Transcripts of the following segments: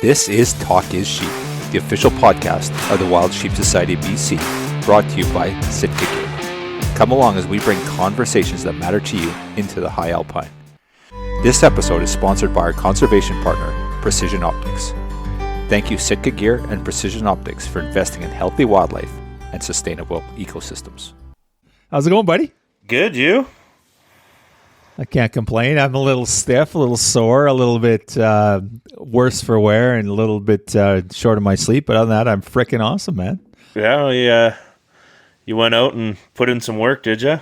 This is Talk is Sheep, the official podcast of the Wild Sheep Society BC, brought to you by Sitka Gear. Come along as we bring conversations that matter to you into the high alpine. This episode is sponsored by our conservation partner, Precision Optics. Thank you Sitka Gear and Precision Optics for investing in healthy wildlife and sustainable ecosystems. How's it going, buddy? Good, you? I can't complain. I'm a little stiff, a little sore, a little bit worse for wear, and a little bit short of my sleep. But other than that, I'm freaking awesome, man. Yeah, you went out and put in some work, did you?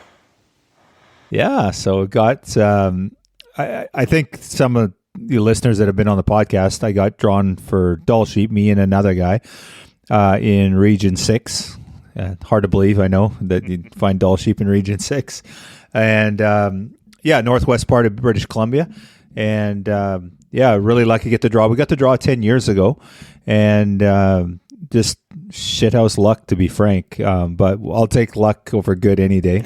Yeah, so got. I think some of the listeners that have been on the podcast, I got drawn for Dall sheep, me and another guy in Region 6. Hard to believe, I know, that you'd find Dall sheep in Region 6. And northwest part of British Columbia. And really lucky to get the draw. We got the draw 10 years ago. And just shithouse luck, to be frank. But I'll take luck over good any day.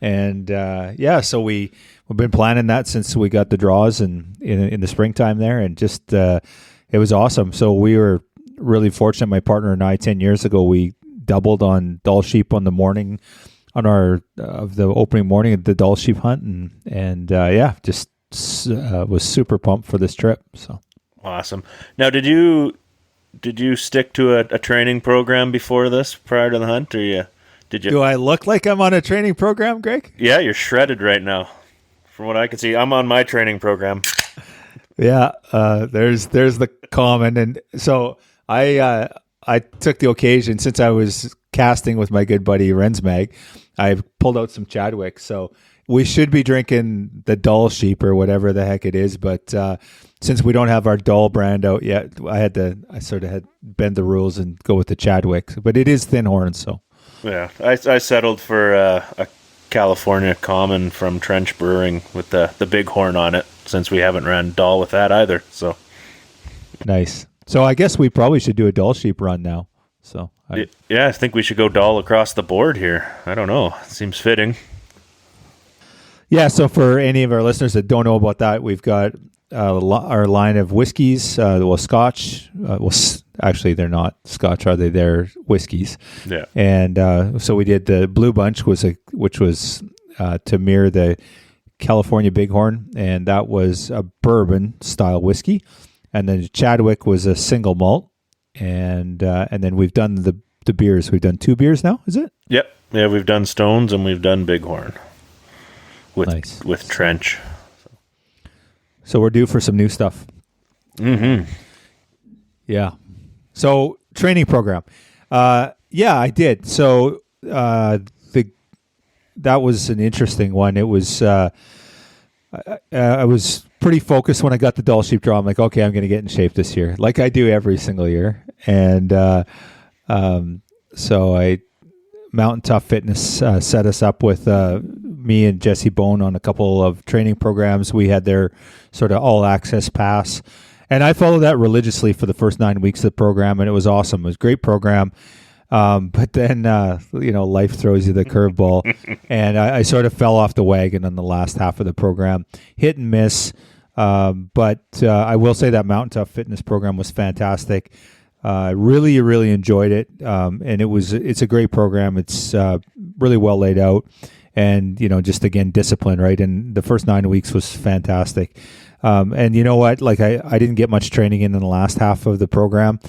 And so we've been planning that since we got the draws and in the springtime there. And just it was awesome. So we were really fortunate. My partner and I, 10 years ago, we doubled on Dall sheep on the morning on our of the opening morning of the Dall sheep hunt, and was super pumped for this trip. So awesome. Now, did you stick to a training program before this, prior to the hunt, or did you? Do I look like I'm on a training program, Greg? Yeah, you're shredded right now, from what I can see. I'm on my training program. Yeah, there's the comment, and so I took the occasion, since I was casting with my good buddy Rensmag, I pulled out some Chadwick. So we should be drinking the Dall sheep or whatever the heck it is. But since we don't have our Dall brand out yet, I sort of had to bend the rules and go with the Chadwick. But it is thin horn, so. Yeah, I settled for a California Common from Trench Brewing with the big horn on it, since we haven't ran Dall with that either. So nice. So I guess we probably should do a Dall sheep run now. So I think we should go Dall across the board here. I don't know. It seems fitting. Yeah, so for any of our listeners that don't know about that, we've got our line of whiskeys, Scotch. Actually, they're not Scotch, are they? They're whiskeys. Yeah. And so we did the Blue Bunch, which was to mirror the California Bighorn, and that was a bourbon-style whiskey. And then Chadwick was a single malt. And then we've done the beers. We've done 2 beers now, is it? Yep. Yeah, we've done Stones and we've done Bighorn with Trench. So we're due for some new stuff. Mm-hmm. Yeah. So training program. I did. So that was an interesting one. It was I was pretty focused when I got the Dall sheep draw. I'm like, okay, I'm going to get in shape this year, like I do every single year. And so Mountain Tough Fitness set us up with me and Jesse Bone on a couple of training programs. We had their sort of all access pass, and I followed that religiously for the first 9 weeks of the program, and it was awesome. It was a great program. But then, life throws you the curveball, and I sort of fell off the wagon on the last half of the program. Hit and miss, but I will say that Mountain Tough Fitness program was fantastic. I really, really enjoyed it, and it's a great program. It's really well laid out, and just again discipline, right? And the first 9 weeks was fantastic. And you know what? Like I didn't get much training in the last half of the program.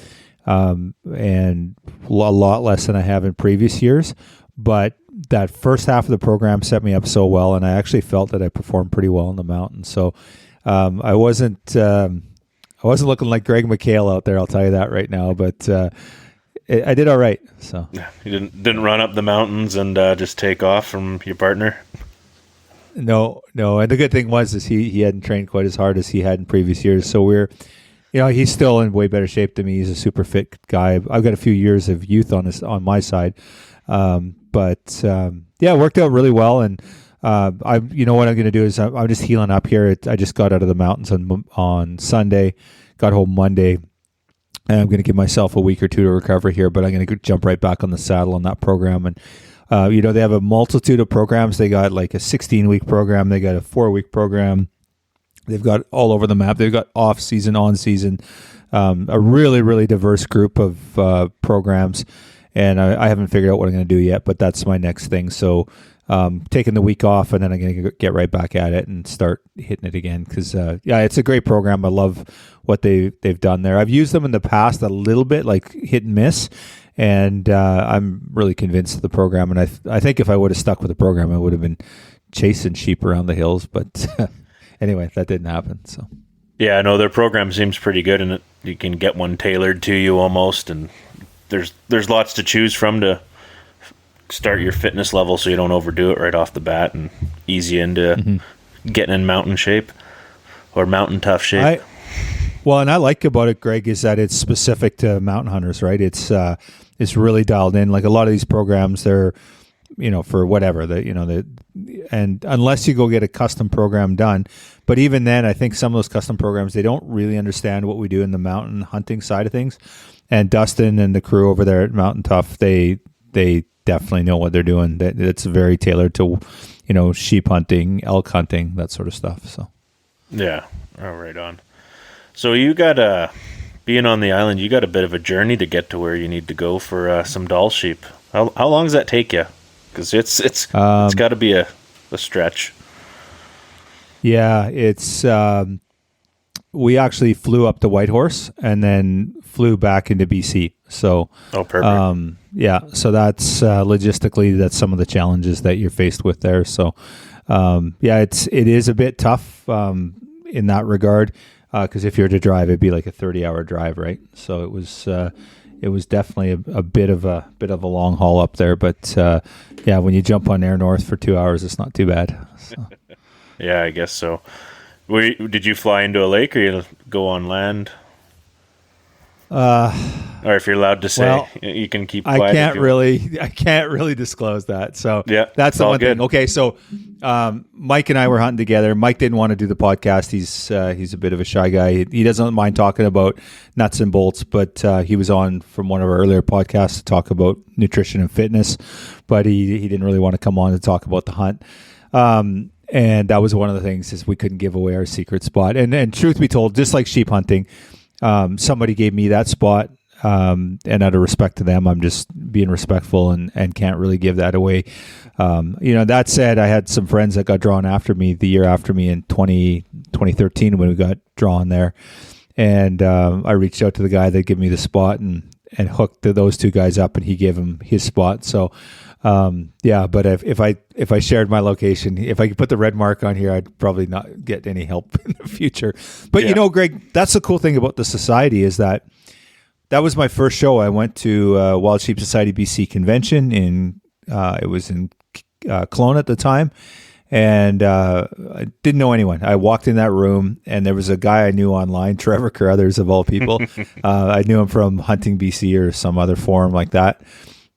And a lot less than I have in previous years, but that first half of the program set me up so well, and I actually felt that I performed pretty well on the mountain. So I wasn't looking like Greg McHale out there, I'll tell you that right now, but I did all right. So you didn't run up the mountains and just take off from your partner? No, and the good thing was he hadn't trained quite as hard as he had in previous years, so we're he's still in way better shape than me. He's a super fit guy. I've got a few years of youth on my side. It worked out really well. And what I'm going to do is I'm just healing up here. I just got out of the mountains on Sunday, got home Monday, and I'm going to give myself a week or two to recover here, but I'm going to jump right back on the saddle on that program. And, they have a multitude of programs. They got like a 16-week program. They got a 4-week program. They've got all over the map. They've got off season, on season. a really, really diverse group of programs. And I haven't figured out what I'm going to do yet, but that's my next thing. So taking the week off, and then I'm going to get right back at it and start hitting it again. Because, it's a great program. I love what they've done there. I've used them in the past a little bit, like hit and miss. And I'm really convinced of the program. And I think if I would have stuck with the program, I would have been chasing sheep around the hills. But anyway, that didn't happen. So yeah, I know their program seems pretty good, and you can get one tailored to you almost. And there's lots to choose from to start your fitness level, so you don't overdo it right off the bat, and ease you into getting in mountain shape or mountain tough shape. And I like about it, Greg, is that it's specific to mountain hunters, right? It's really dialed in. Like a lot of these programs, they're, for whatever, and unless you go get a custom program done, but even then, I think some of those custom programs, they don't really understand what we do in the mountain hunting side of things. And Dustin and the crew over there at Mountain Tough, they definitely know what they're doing. It's very tailored to, sheep hunting, elk hunting, that sort of stuff. So, yeah, right on. So you got being on the island, you got a bit of a journey to get to where you need to go for some Dall sheep. How long does that take you? Because it's got to be a stretch. Yeah, it's we actually flew up to Whitehorse and then flew back into BC. So perfect. So that's logistically, that's some of the challenges that you're faced with there. So it is a bit tough in that regard. Because if you were to drive, it'd be like a 30-hour drive, right? So it was definitely a bit of a long haul up there. But when you jump on Air North for 2 hours, it's not too bad. So. Yeah, I guess so. Did you fly into a lake, or you go on land? Or if you're allowed to say, you can keep quiet. I can't really disclose that. So that's the one thing. Okay, so Mike and I were hunting together. Mike didn't want to do the podcast. He's a bit of a shy guy. He doesn't mind talking about nuts and bolts, but he was on from one of our earlier podcasts to talk about nutrition and fitness, but he didn't really want to come on to talk about the hunt. And that was one of the things, is we couldn't give away our secret spot. And truth be told, just like sheep hunting, somebody gave me that spot, and out of respect to them, I'm just being respectful and can't really give that away. That said, I had some friends that got drawn after me the year after me in 2013 when we got drawn there. And I reached out to the guy that gave me the spot and hooked those two guys up, and he gave him his spot. So, but if I shared my location, if I could put the red mark on here, I'd probably not get any help in the future. But Greg, that's the cool thing about the society, is that was my first show. I went to Wild Sheep Society BC convention it was in Kelowna at the time, and I didn't know anyone. I walked in that room, and there was a guy I knew online, Trevor Carruthers of all people. I knew him from Hunting BC or some other forum like that.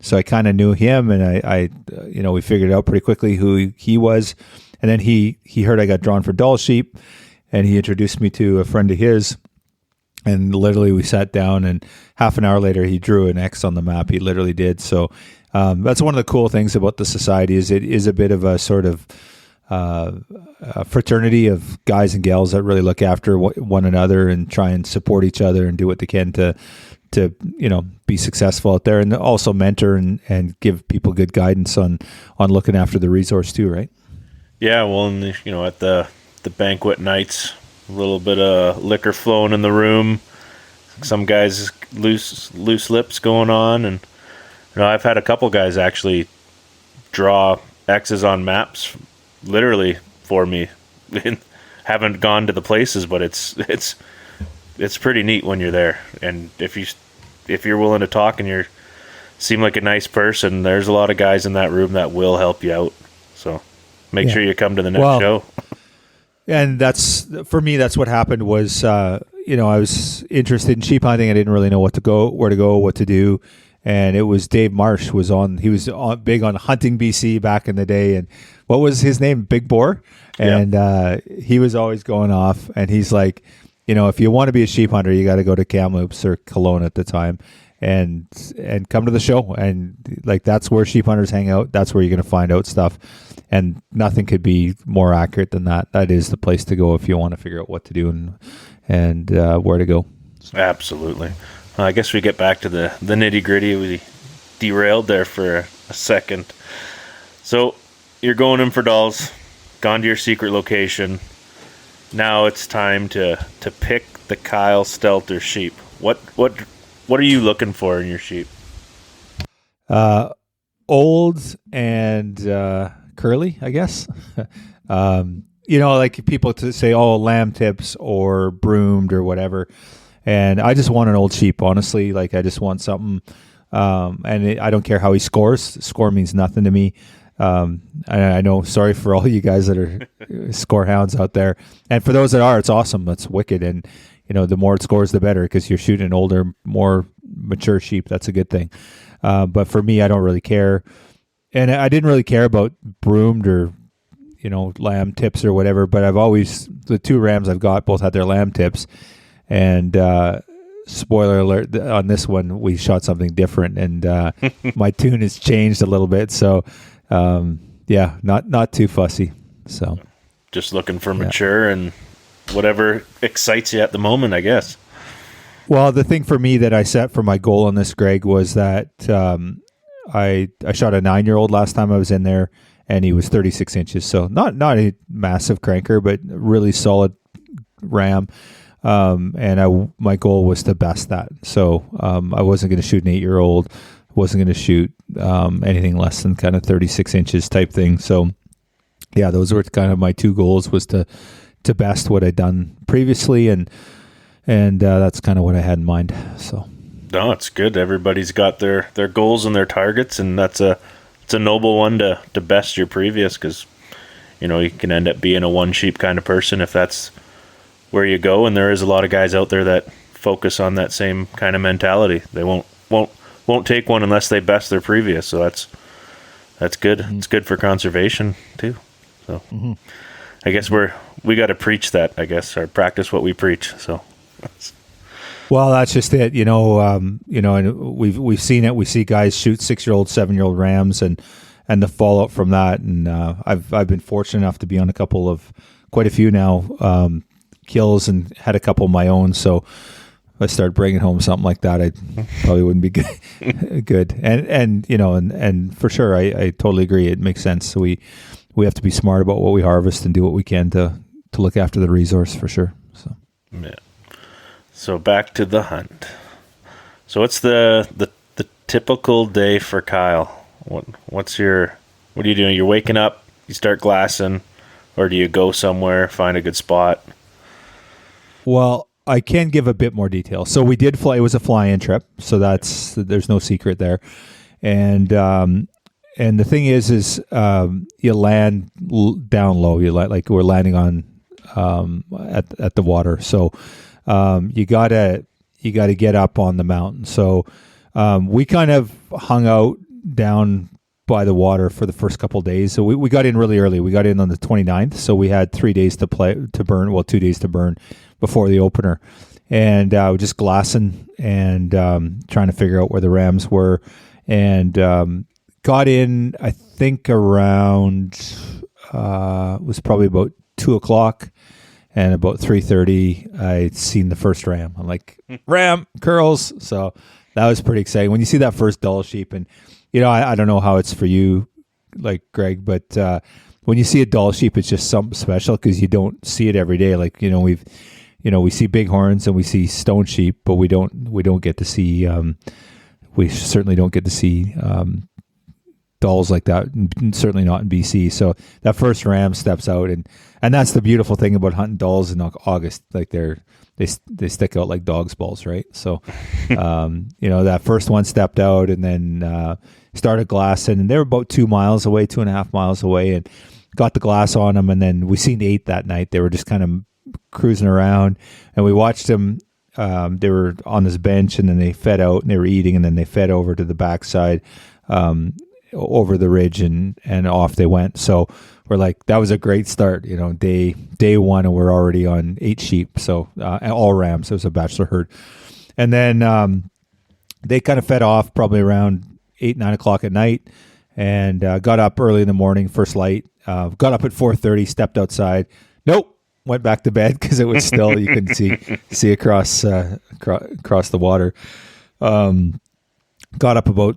So I kind of knew him, and we figured out pretty quickly who he was. And then he heard I got drawn for Dall sheep, and he introduced me to a friend of his. And literally we sat down, and half an hour later he drew an X on the map. He literally did. So that's one of the cool things about the society, is it is a bit of a sort of a fraternity of guys and gals that really look after one another and try and support each other and do what they can to be successful out there, and also mentor and give people good guidance on looking after the resource too, right? Yeah, well, and at the banquet nights, a little bit of liquor flowing in the room, some guys loose lips going on, and I've had a couple guys actually draw X's on maps literally for me. Haven't gone to the places, but it's pretty neat when you're there. And if you're willing to talk and you seem like a nice person, there's a lot of guys in that room that will help you out. So make sure you come to the next show. And that's, for me, that's what happened was, I was interested in sheep hunting. I didn't really know where to go, what to do. And it was Dave Marsh he was big on Hunting BC back in the day. And what was his name? Big Boar. And he was always going off, and he's like, if you want to be a sheep hunter, you got to go to Kamloops or Kelowna at the time and come to the show. And like, that's where sheep hunters hang out. That's where you're going to find out stuff. And nothing could be more accurate than that. That is the place to go if you want to figure out what to do and where to go. Absolutely. I guess we get back to the nitty gritty. We derailed there for a second. So you're going in for Dalls, gone to your secret location. Now it's time to pick the Kyle Stelter sheep. What are you looking for in your sheep? Old and curly, I guess. Like people to say, oh, lamb tips or broomed or whatever. And I just want an old sheep, honestly. Like, I just want something. I don't care how he scores. Score means nothing to me. I know, sorry for all you guys that are score hounds out there. And for those that are, it's awesome. That's wicked. And, the more it scores, the better, because you're shooting an older, more mature sheep. That's a good thing. But for me, I don't really care. And I didn't really care about broomed or, lamb tips or whatever. But the two rams I've got both had their lamb tips. And spoiler alert, on this one, we shot something different. And my tune has changed a little bit. So, not too fussy. So just looking for mature and whatever excites you at the moment, I guess. Well, the thing for me that I set for my goal on this, Greg, was that I shot a 9-year-old last time I was in there, and he was 36 inches. So not a massive cranker, but really solid ram. And my goal was to best that. So I wasn't going to shoot an 8-year-old. Wasn't going to shoot anything less than kind of 36 inches type thing. So yeah, those were kind of my two goals, was to best what I'd done previously, and that's kind of what I had in mind. So no, it's good. Everybody's got their goals and their targets, and it's a noble one to best your previous, because you can end up being a one sheep kind of person if that's where you go. And there is a lot of guys out there that focus on that same kind of mentality. They won't take one unless they best their previous. So that's good. Mm-hmm. It's good for conservation too. So I guess we got to preach that, I guess, or practice what we preach. So. Well, that's just it, and we've seen it. We see guys shoot 6-year-old, 7-year-old rams, and the fallout from that. And I've been fortunate enough to be on quite a few now kills, and had a couple of my own. So if I start bringing home something like that, I probably wouldn't be good. And for sure, I totally agree. It makes sense. So we have to be smart about what we harvest and do what we can to look after the resource, for sure. So yeah. So back to the hunt. So what's the typical day for Kyle? What are you doing? You're waking up, you start glassing, or do you go somewhere, find a good spot? Well, I can give a bit more detail. So we did fly. It was a fly-in trip, so there's no secret there. And the thing is you land down low. You like we're landing on at the water. So you gotta get up on the mountain. So we kind of hung out down by the water for the first couple of days. So we got in really early. We got in on the 29th. So we had 3 days to burn. Well, 2 days to burn before the opener. And we're just glassing and trying to figure out where the rams were. And got in, I think, around, it was probably about 2:00. And about 3:30, I'd seen the first ram. I'm like, ram, curls. So that was pretty exciting. When you see that first Dall sheep, and, I don't know how it's for you, like Greg, but when you see a Dall sheep, it's just something special, because you don't see it every day. Like, we see bighorns and we see stone sheep, but we don't get to see, we certainly don't get to see Dalls like that, and certainly not in BC. So that first ram steps out, and that's the beautiful thing about hunting Dalls in August. Like they stick out like dog's balls, right? So that first one stepped out, and then started glassing, and they were about 2.5 miles away, and got the glass on them. And then we seen 8 that night. They were just kind of cruising around, and we watched them. They were on this bench, and then they fed out, and they were eating, and then they fed over to the backside, over the ridge, and off they went. So we're like, that was a great start, day one, and we're already on 8 sheep. So all rams. It was a bachelor herd. And then they kind of fed off probably around 8-9 o'clock at night, and got up early in the morning, first light. Got up at 4:30, stepped outside. Nope, went back to bed because it was still, you couldn't see across the water. Got up about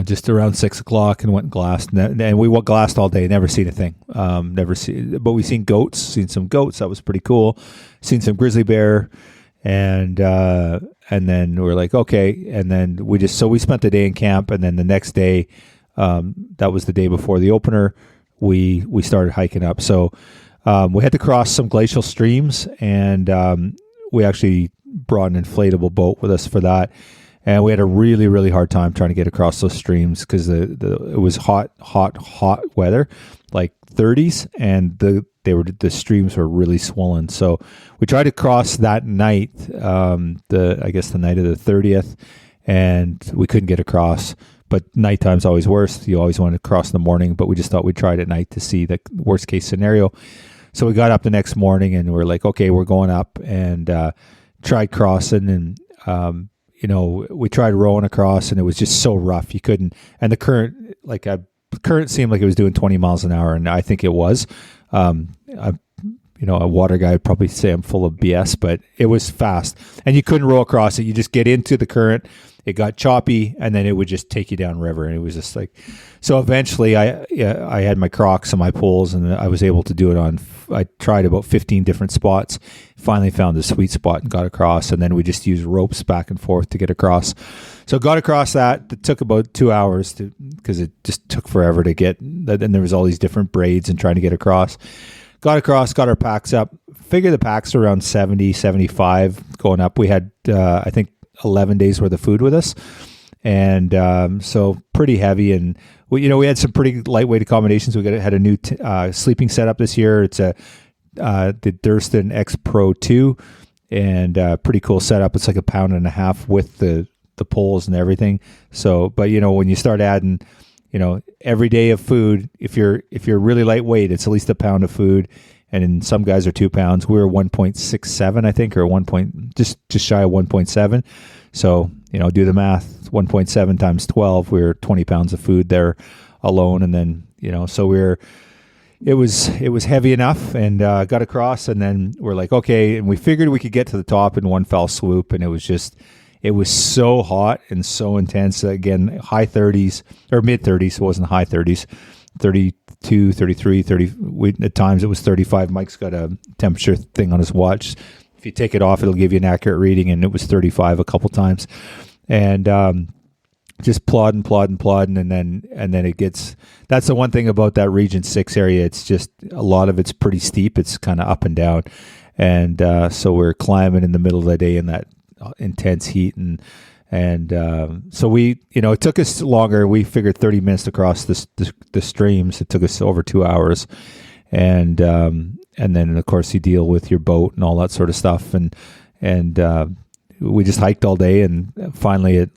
just around 6 o'clock and went and glassed, and we glassed all day. Never seen a thing. But we seen goats. Seen some goats. That was pretty cool. Seen some grizzly bear, and then we're like, okay. And then we spent the day in camp, and then the next day, that was the day before the opener. We started hiking up. So we had to cross some glacial streams, and we actually brought an inflatable boat with us for that. And we had a really, really hard time trying to get across those streams because it was hot weather, like 30s, and the streams were really swollen. So we tried to cross that night, I guess the night of the 30th, and we couldn't get across. But nighttime's always worse. You always want to cross in the morning, but we just thought we'd try it at night to see the worst case scenario. So we got up the next morning and we're like, okay, we're going up, and tried crossing, and we tried rowing across, and it was just so rough. You couldn't, and the current seemed like it was doing 20 miles an hour, and I think it was. A water guy would probably say I'm full of BS, but it was fast, and you couldn't row across it. You just get into the current. It got choppy, and then it would just take you down river, and it was just like. So eventually, I had my Crocs and my poles, and I was able to do it I tried about 15 different spots. Finally found the sweet spot and got across, and then we just used ropes back and forth to get across. So got across that. It took about 2 hours because it just took forever to get. And there was all these different braids and trying to get across. Got across, got our packs up. Figure the packs were around 70, 75 going up. We had, I think, 11 days worth of food with us. And so pretty heavy. And we had some pretty lightweight accommodations. We had a new sleeping setup this year. It's the Durston X Pro 2, and pretty cool setup. It's like 1.5 pounds with the poles and everything. So, but when you start adding, every day of food, if you're really lightweight, it's at least 1 pound of food. And then some guys are 2 pounds. We were 1.67, I think, or just shy of 1.7. So, do the math. 1.7 times 12, we were 20 pounds of food there alone. And then, so it was heavy enough, and got across, and then we're like, okay. And we figured we could get to the top in one fell swoop. And it was so hot and so intense. Again, high 30s or mid 30s. It wasn't high 30s, 32, 33, 30. At times it was 35. Mike's got a temperature thing on his watch. If you take it off, it'll give you an accurate reading, and it was 35 a couple times. And just plodding, and then it gets. That's the one thing about that Region 6 area. It's just a lot of it's pretty steep. It's kind of up and down, and so we're climbing in the middle of the day in that intense heat, and so we, it took us longer. We figured 30 minutes to cross the streams. It took us over 2 hours, and then of course you deal with your boat and all that sort of stuff, and we just hiked all day, and finally at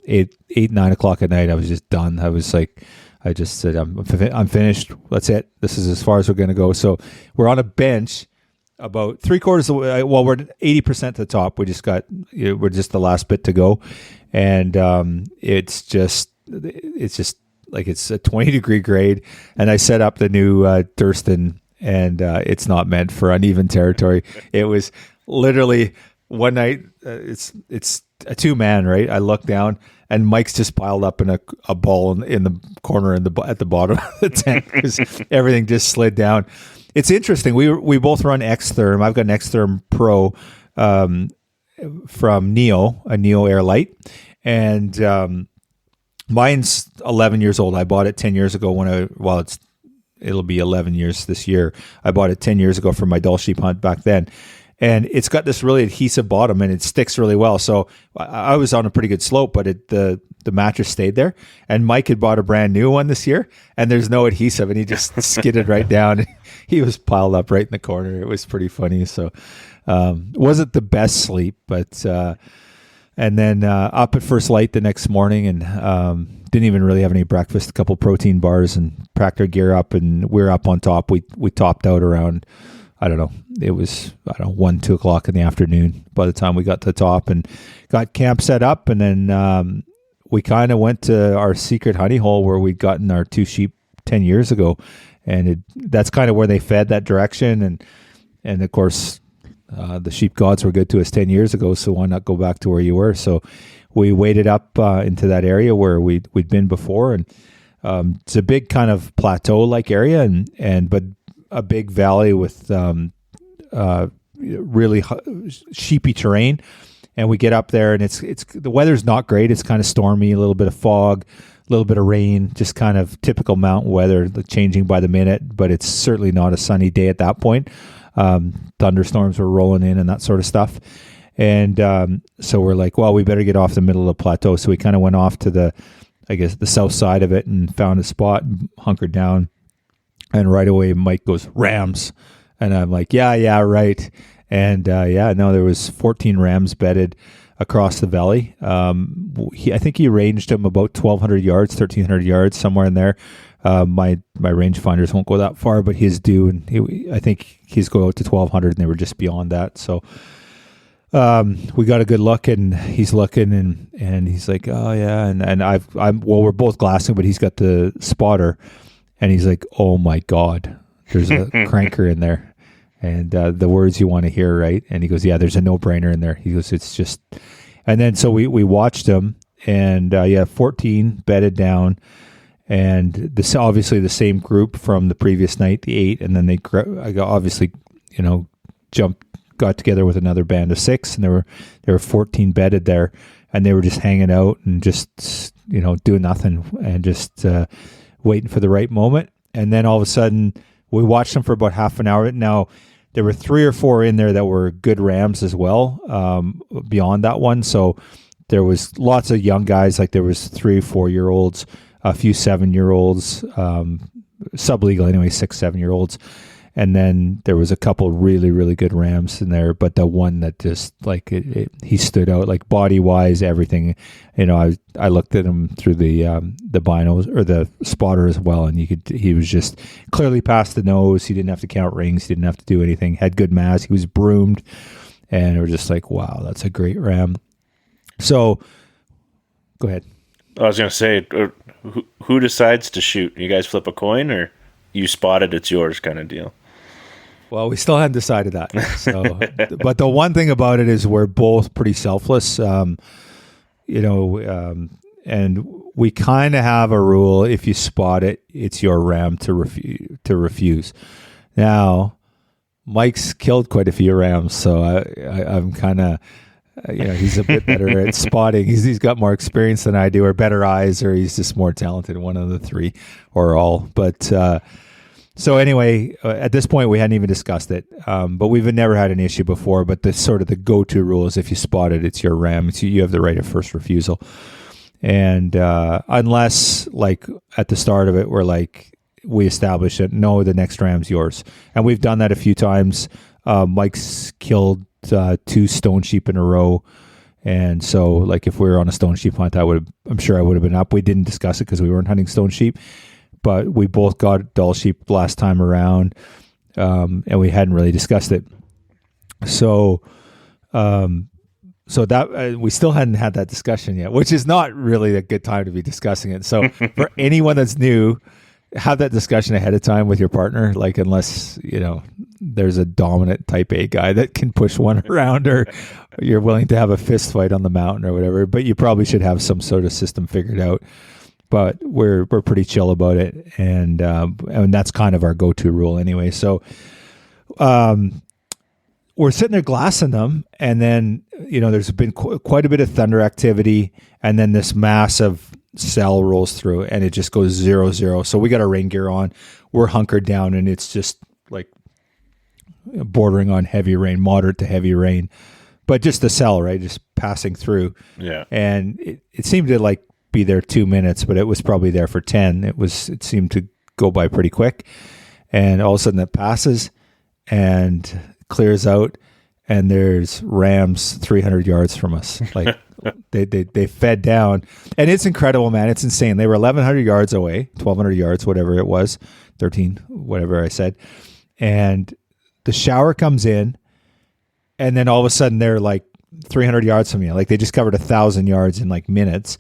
9 o'clock at night, I was just done. I was like, I just said, I'm finished. That's it. This is as far as we're going to go. So we're on a bench about 3/4 of the way. Well, we're 80% to the top. We're just the last bit to go. And it's just like it's a 20-degree grade. And I set up the new Durston, and it's not meant for uneven territory. It was literally one night. It's a 2-man, right? I look down, and Mike's just piled up in a ball in the corner at the bottom of the tent because everything just slid down. It's interesting. We both run Xtherm. I've got an Xtherm Pro from Neo, a Neo Air Light, and mine's 11 years old. I bought it 10 years ago it'll be 11 years this year. I bought it 10 years ago for my Dall sheep hunt back then. And it's got this really adhesive bottom, and it sticks really well. So I was on a pretty good slope, but the mattress stayed there. And Mike had bought a brand new one this year, and there's no adhesive, and he just skidded right down. He was piled up right in the corner. It was pretty funny. So wasn't the best sleep, but and then up at first light the next morning, and didn't even really have any breakfast. A couple protein bars, and packed our gear up, and we're up on top. We topped out around, I don't know, it was 1, 2 o'clock in the afternoon by the time we got to the top, and got camp set up. And then we kind of went to our secret honey hole where we'd gotten our 2 sheep 10 years ago. And that's kind of where they fed that direction. And of course, the sheep gods were good to us 10 years ago, so why not go back to where you were? So we waded up into that area where we'd been before, and it's a big kind of plateau-like area, but a big valley with really sheepy terrain. And we get up there, and it's the weather's not great. It's kind of stormy, a little bit of fog, a little bit of rain, just kind of typical mountain weather, changing by the minute. But it's certainly not a sunny day at that point. Thunderstorms were rolling in and that sort of stuff. And so we're like, well, we better get off the middle of the plateau. So we kind of went off to the south side of it and found a spot and hunkered down. And right away, Mike goes, rams. And I'm like, yeah, right. And there was 14 rams bedded across the valley. I think he ranged them about 1,200 yards, 1,300 yards, somewhere in there. My rangefinders won't go that far, but his do, and I think he's going out to 1,200, and they were just beyond that. So we got a good look, and he's looking, and he's like, oh yeah, and we're both glassing, but he's got the spotter, and he's like, oh my God, there's a cranker in there. And the words you want to hear, right? And he goes, yeah, there's a no-brainer in there. He goes, it's just... And then so we watched him, and 14 bedded down, and this obviously the same group from the previous night, the 8, and then they obviously, got together with another band of 6, and there were 14 bedded there, and they were just hanging out and just, doing nothing and just waiting for the right moment. And then all of a sudden, we watched them for about half an hour. Now, there were 3 or 4 in there that were good rams as well, beyond that one. So there was lots of young guys, like there was 3 or 4-year-olds, a few 7-year-olds, sub-legal anyway, 6, 7-year-olds. And then there was a couple really, really good rams in there, but the one that just he stood out, like body wise, everything. I looked at him through the binos or the spotter as well, and he was just clearly past the nose. He didn't have to count rings. He didn't have to do anything. Had good mass. He was broomed, and we're just like, wow, that's a great ram. So, go ahead. I was going to say, who decides to shoot? You guys flip a coin, or you spot it, it's yours kind of deal? Well, we still hadn't decided that. So, but the one thing about it is we're both pretty selfless, and we kind of have a rule: if you spot it, it's your ram to refuse. Now, Mike's killed quite a few rams, so I'm kind of, he's a bit better at spotting. He's got more experience than I do, or better eyes, or he's just more talented. One of the 3, or all, but. So anyway, at this point, we hadn't even discussed it, but we've never had an issue before. But the go-to rule is if you spot it, it's your ram. You have the right of first refusal. And unless, like, at the start of it, we establish it, no, the next ram's yours. And we've done that a few times. Mike's killed 2 stone sheep in a row. And so, like, if we were on a stone sheep hunt, I'm sure I would have been up. We didn't discuss it because we weren't hunting stone sheep. But we both got Dall sheep last time around, and we hadn't really discussed it. So that we still hadn't had that discussion yet, which is not really a good time to be discussing it. So for anyone that's new, have that discussion ahead of time with your partner, like unless, there's a dominant type A guy that can push one around, or you're willing to have a fist fight on the mountain or whatever, but you probably should have some sort of system figured out. But we're pretty chill about it, and that's kind of our go-to rule anyway. So we're sitting there glassing them, and then there's been quite a bit of thunder activity, and then this massive cell rolls through, and it just goes 0-0. So we got our rain gear on, we're hunkered down, and it's just like bordering on heavy rain, moderate to heavy rain, but just the cell, right, just passing through. Yeah, and it seemed to be there 2 minutes, but it was probably there for 10. It seemed to go by pretty quick, and all of a sudden it passes and clears out, and there's rams 300 yards from us. Like they fed down, and it's incredible, man. It's insane. They were 1,100 yards away, 1,200 yards, whatever it was, 13, whatever I said, and the shower comes in, and then all of a sudden they're like 300 yards from me. Like they just covered 1,000 yards in like minutes.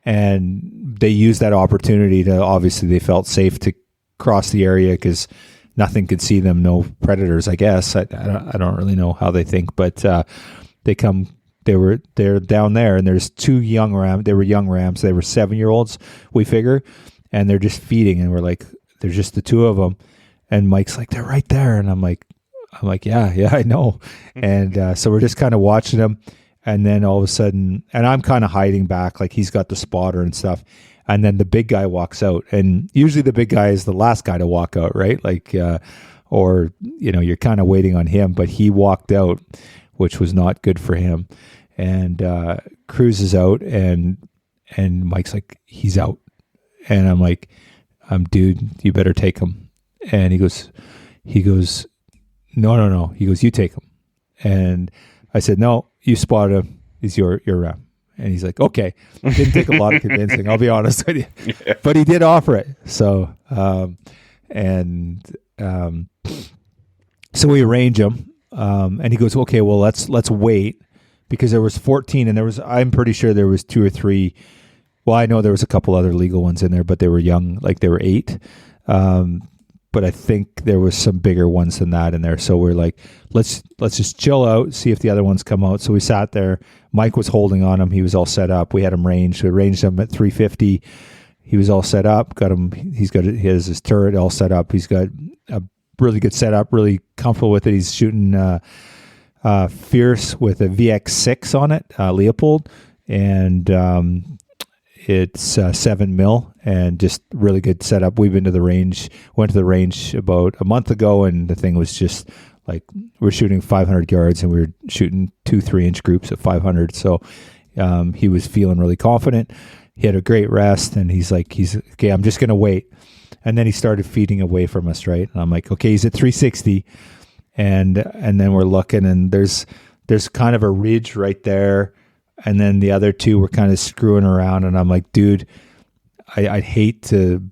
And they used that opportunity to, obviously they felt safe to cross the area because nothing could see them, no predators, I guess. I don't really know how they think, but they're down there, and there's 2 young rams. They were young rams. They were 7-year-olds, we figure, and they're just feeding, and we're like, there's just the 2 of them. And Mike's like, they're right there. And I'm like, yeah, I know. And so we're just kind of watching them. And then all of a sudden, and I'm kind of hiding back, like he's got the spotter and stuff. And then the big guy walks out. And usually the big guy is the last guy to walk out, right? Like, or, you're kind of waiting on him. But he walked out, which was not good for him. And cruises out, and Mike's like, he's out. And I'm like, dude, you better take him. And he goes, no. He goes, you take him. And I said, no, you spot him. He's your ram. And he's like, okay. It didn't take a lot of convincing, I'll be honest with you. Yeah. But he did offer it. So, so we arrange him. And he goes, okay, well, let's wait, because there was 14, and I'm pretty sure there was 2 or 3. Well, I know there was a couple other legal ones in there, but they were young, like they were 8. But I think there was some bigger ones than that in there. So we're like, let's just chill out, see if the other ones come out. So we sat there. Mike was holding on him. He was all set up. We had him ranged. We ranged him at 350. He was all set up. Got him. He has his turret all set up. He's got a really good setup. Really comfortable with it. He's shooting Fierce with a VX6 on it, Leopold, and it's 7 mil, and just really good setup. We've been to the range, went to the range about a month ago, and the thing was just like, we're shooting 500 yards, and we were shooting 2-3-inch groups at 500. So he was feeling really confident. He had a great rest, and he's okay, I'm just going to wait. And then he started feeding away from us, right? And I'm like, okay, he's at 360. And then we're looking, and there's kind of a ridge right there. And then the other 2 were kind of screwing around, and I'm like, dude, I'd hate to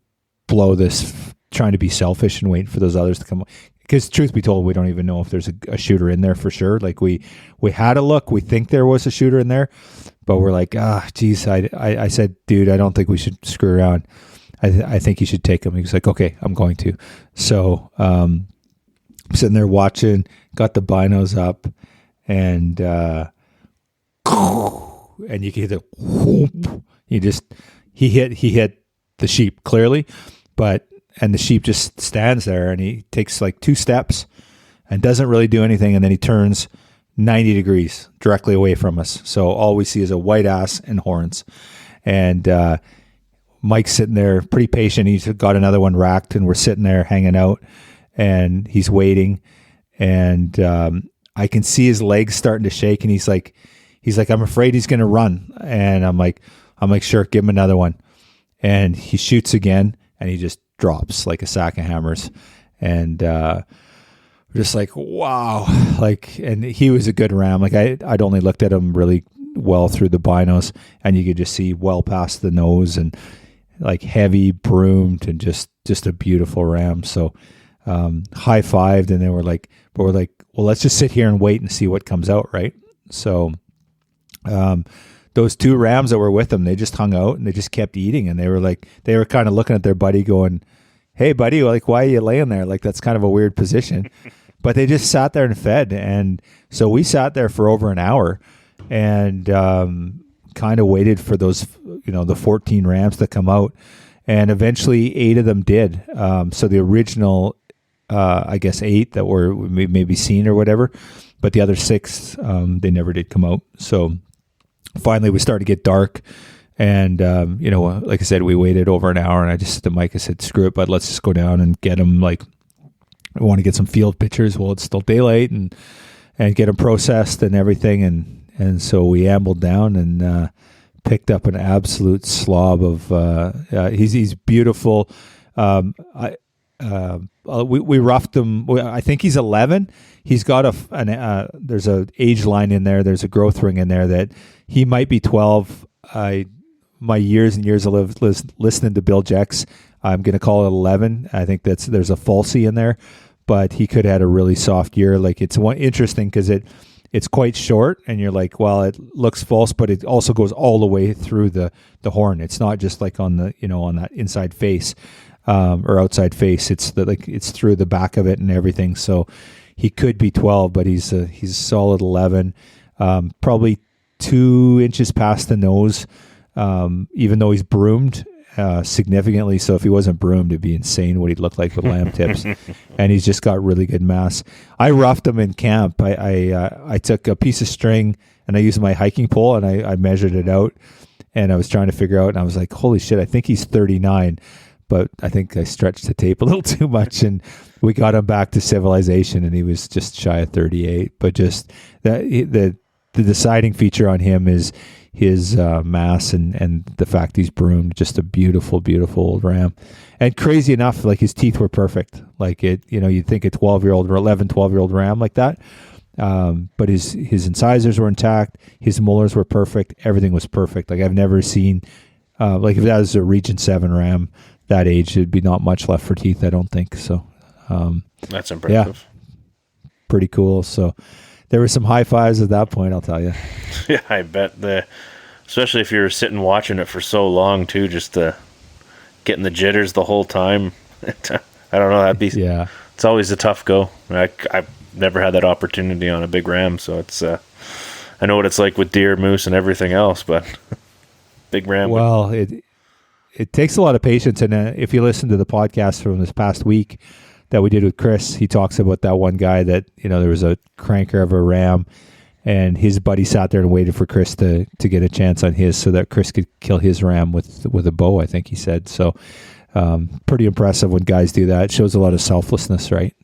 blow this trying to be selfish and waiting for those others to come. Because truth be told, we don't even know if there's a shooter in there for sure. Like we had a look, we think there was a shooter in there, but we're like, geez, I said, dude, I don't think we should screw around. I think you should take him. He was like, okay, I'm going to. So I'm sitting there watching, got the binos up, and you can hear the whoop. He hit the sheep clearly, and the sheep just stands there, and he takes like 2 steps and doesn't really do anything, and then he turns 90 degrees directly away from us. So all we see is a white ass and horns. And Mike's sitting there pretty patient. He's got another one racked, and we're sitting there hanging out, and he's waiting, and I can see his legs starting to shake, and he's like, I'm afraid he's going to run. And I'm like, sure, give him another one. And he shoots again, and he just drops like a sack of hammers. And we're just like, wow. And he was a good ram. Like I'd only looked at him really well through the binos, and you could just see well past the nose, and like heavy broomed, and just a beautiful ram. So high-fived, and then we're like, well, let's just sit here and wait and see what comes out, right? So those 2 rams that were with them, they just hung out, and they just kept eating, and they were kind of looking at their buddy going, hey buddy, like, why are you laying there? Like, that's kind of a weird position. But they just sat there and fed. And so we sat there for over an hour, and kind of waited for those, the 14 rams to come out, and eventually 8 of them did. So the original, I guess 8 that were maybe seen or whatever, but the other 6, they never did come out. So finally we started to get dark, and like I said, we waited over an hour, and I just said to Mike, I said, screw it, bud, let's just go down and get them. Like, I want to get some field pictures while it's still daylight, and get them processed and everything. And so we ambled down and picked up an absolute slob of he's beautiful. We roughed him. I think he's 11. He's got there's a age line in there. There's a growth ring in there that he might be 12. My years and years of listening to Bill Jex, I'm going to call it 11. I think there's a falsie in there, but he could have had a really soft year. Like, it's interesting because it's quite short, and you're like, well, it looks false, but it also goes all the way through the horn. It's not just like on the on that inside face. or outside face. It's it's through the back of it and everything. So he could be 12, but he's solid 11. Probably 2 inches past the nose, even though he's broomed significantly. So if he wasn't broomed, it'd be insane what he'd look like with lamb tips. And he's just got really good mass. I roughed him in camp. I took a piece of string and I used my hiking pole and I measured it out, and I was trying to figure out, and I was like, holy shit, I think he's 39. But I think I stretched the tape a little too much, and we got him back to civilization, and he was just shy of 38. But just that the deciding feature on him is his mass and the fact he's broomed. Just a beautiful, beautiful old ram. And crazy enough, like his teeth were perfect. Like you'd think a 12-year-old or 11, 12-year-old ram like that. But his incisors were intact. His molars were perfect. Everything was perfect. Like I've never seen, like if that was a Region 7 ram, that age, there'd be not much left for teeth, I don't think. So, that's impressive. Yeah, pretty cool. So there were some high fives at that point, I'll tell you. Yeah, I bet especially if you're sitting watching it for so long too, just getting the jitters the whole time. I don't know. Yeah. It's always a tough go. I've never had that opportunity on a big ram, so it's, I know what it's like with deer, moose, and everything else, but big ram. Well, it takes a lot of patience. And if you listen to the podcast from this past week that we did with Chris, he talks about that one guy that, there was a cranker of a ram, and his buddy sat there and waited for Chris to get a chance on his so that Chris could kill his ram with a bow, I think he said. So pretty impressive when guys do that. It shows a lot of selflessness, right?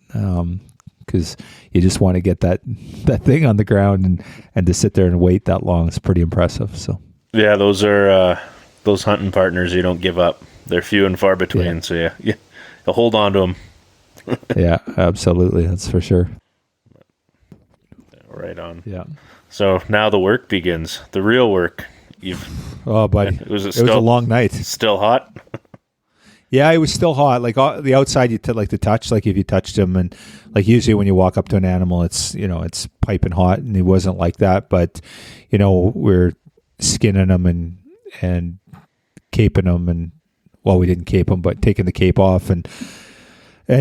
Because you just want to get that thing on the ground, and to sit there and wait that long is pretty impressive. So yeah, those are those hunting partners you don't give up. They're few and far between. Yeah. So yeah, you'll hold on to them. Yeah, absolutely. That's for sure. Right on. Yeah. So now the work begins. The real work. Oh, buddy. It was a long night. Still hot? Yeah, it was still hot. Like the outside, you like to touch. Like if you touched him, and like usually when you walk up to an animal, it's it's piping hot, and it wasn't like that. But we're skinning them and caping them, and we didn't cape them, but taking the cape off and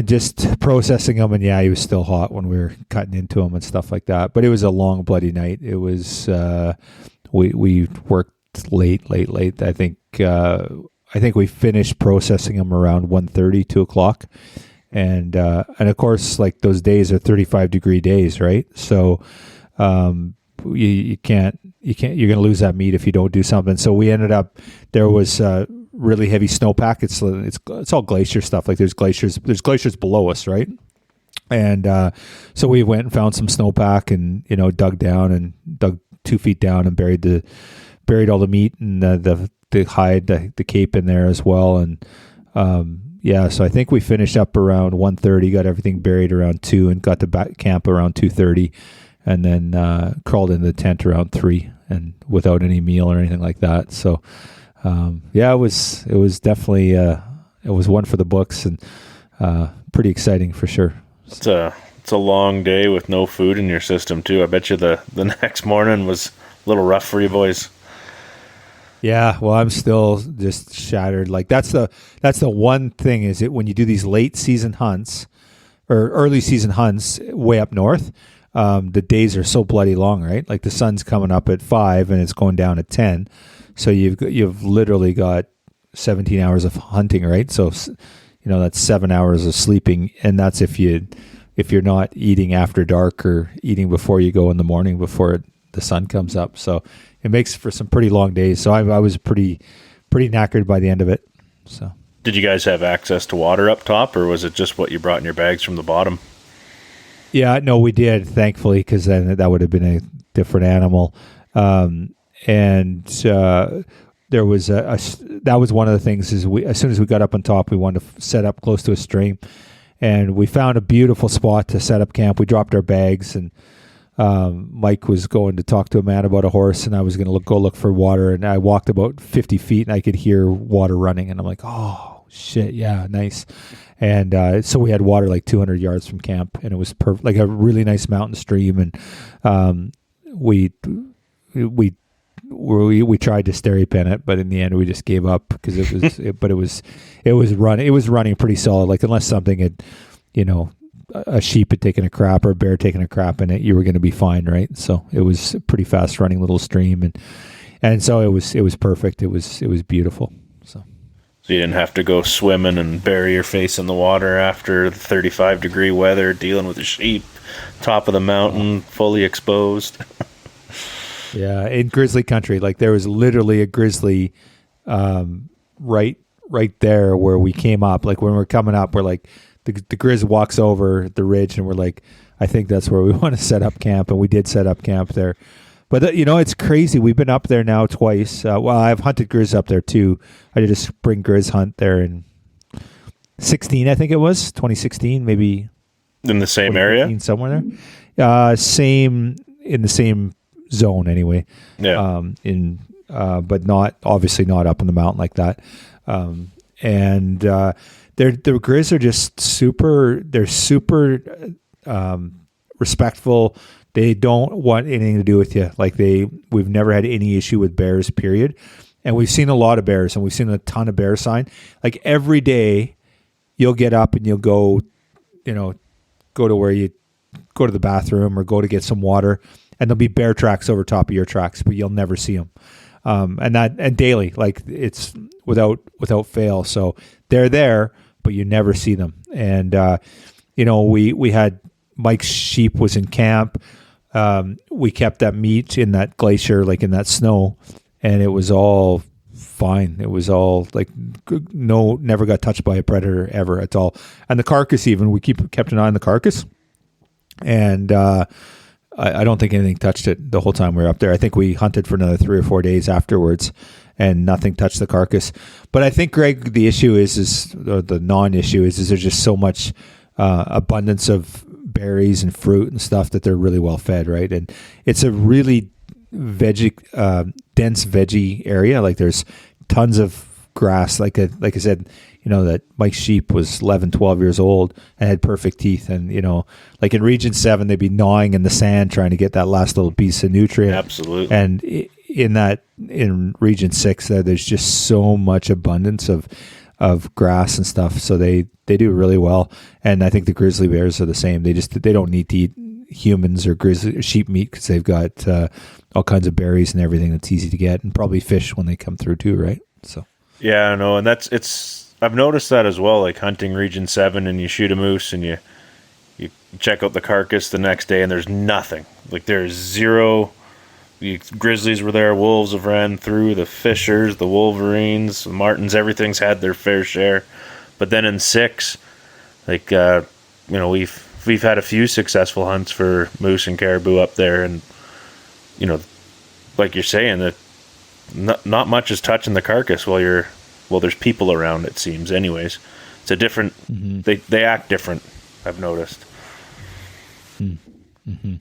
just processing them. And yeah, he was still hot when we were cutting into him and stuff like that. But it was a long, bloody night. It was we worked late. I think we finished processing them around 1:30, 2 o'clock. And of course, like those days are 35-degree days, right? So you can't, you're going to lose that meat if you don't do something. So we ended up, there was really heavy snowpack. It's all glacier stuff. Like there's glaciers below us, right? And so we went and found some snowpack and, dug 2 feet down and buried all the meat and the hide, the cape in there as well. And so I think we finished up around 1:30, got everything buried around 2, and got to back camp around 2:30, and then crawled into the tent around 3, and without any meal or anything like that. So it was definitely it was one for the books, and pretty exciting for sure. It's a long day with no food in your system too. I bet you the next morning was a little rough for you boys. Yeah, well, I'm still just shattered. Like that's the one thing, is it when you do these late season hunts or early season hunts way up north, the days are so bloody long, right? Like the sun's coming up at 5 and it's going down at 10, so you've literally got 17 hours of hunting, right? So that's 7 hours of sleeping, and that's if you're not eating after dark or eating before you go in the morning before the sun comes up. So it makes for some pretty long days. So I was pretty knackered by the end of it. So did you guys have access to water up top, or was it just what you brought in your bags from the bottom? Yeah, no, we did, thankfully, because then that would have been a different animal. And there was that was one of the things, is as soon as we got up on top, we wanted to set up close to a stream, and we found a beautiful spot to set up camp. We dropped our bags, and Mike was going to talk to a man about a horse, and I was going to go look for water, and I walked about 50 feet and I could hear water running, and I'm like, oh shit, yeah, nice. And so we had water like 200 yards from camp, and it was like a really nice mountain stream. And we we tried to stereo pen it, but in the end we just gave up because it was it was running pretty solid. Like unless something had, a sheep had taken a crap or a bear taken a crap in it, you were going to be fine, right? So it was a pretty fast running little stream, and so it was perfect. It was beautiful. So you didn't have to go swimming and bury your face in the water after the 35-degree weather, dealing with the sheep, top of the mountain, fully exposed. Yeah, in grizzly country, like there was literally a grizzly right there where we came up. Like when we're coming up, we're like, the grizz walks over the ridge, and we're like, I think that's where we want to set up camp, and we did set up camp there. But, it's crazy. We've been up there now twice. I've hunted grizz up there too. I did a spring grizz hunt there in 16, I think it was, 2016, maybe. In the same area? Somewhere there. In the same zone anyway. Yeah. But obviously not up on the mountain like that. The grizz are just super respectful. They don't want anything to do with you. Like we've never had any issue with bears, period. And we've seen a lot of bears, and we've seen a ton of bear sign. Like every day you'll get up and you'll go to where you go to the bathroom or go to get some water, and there'll be bear tracks over top of your tracks, but you'll never see them. And daily, like it's without fail. So they're there, but you never see them. And, we had Mike's sheep was in camp. We kept that meat in that glacier, like in that snow, and it was all fine. It was all like never got touched by a predator ever at all. And the carcass, even we kept an eye on the carcass, and I don't think anything touched it the whole time we were up there. I think we hunted for another 3 or 4 days afterwards, and nothing touched the carcass. But I think, Greg, the issue is the non-issue is there's just so much abundance of berries and fruit and stuff that they're really well fed, right? And it's a really dense veggie area. Like there's tons of grass. Like I said, that Mike's sheep was 11, 12 years old and had perfect teeth. And, like in Region 7, they'd be gnawing in the sand trying to get that last little piece of nutrient. Absolutely. And in Region 6, there's just so much abundance of grass and stuff. So they do really well. And I think the grizzly bears are the same. They don't need to eat humans or sheep meat because they've got all kinds of berries and everything that's easy to get, and probably fish when they come through too, right? So yeah, I know, and I've noticed that as well. Like hunting Region 7, and you shoot a moose, and you check out the carcass the next day, and there's nothing. Like there's zero. The grizzlies were there, wolves have ran through, the fishers, the wolverines, the martens, everything's had their fair share. But then in 6, like we've had a few successful hunts for moose and caribou up there, and like you're saying, that not much is touching the carcass while there's people around, it seems. Anyways, it's a different. Mm-hmm. They act different, I've noticed. Mm-hmm.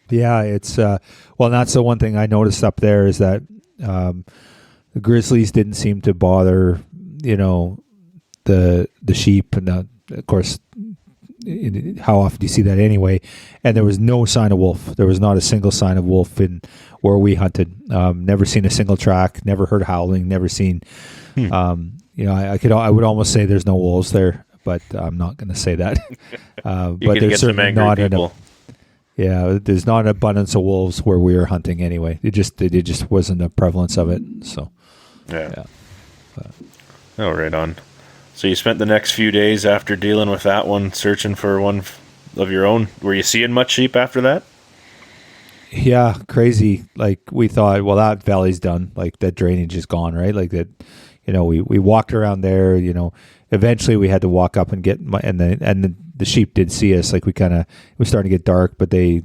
Yeah, it's that's the one thing I noticed up there is that the grizzlies didn't seem to bother, the sheep, and of course, how often do you see that anyway? And there was no sign of wolf. There was not a single sign of wolf in where we hunted. Never seen a single track. Never heard howling. Never seen. I would almost say there's no wolves there, but I'm not going to say that. But there's certainly not enough. Yeah, there's not an abundance of wolves where we were hunting anyway. It just wasn't a prevalence of it. So, yeah. Right on. So you spent the next few days after dealing with that one searching for one of your own. Were you seeing much sheep after that? Yeah, crazy. Like we thought, well, that valley's done. Like that drainage is gone, right? Like that. We walked around there. Eventually we had to walk up and get the sheep did see us. Like it was starting to get dark, but they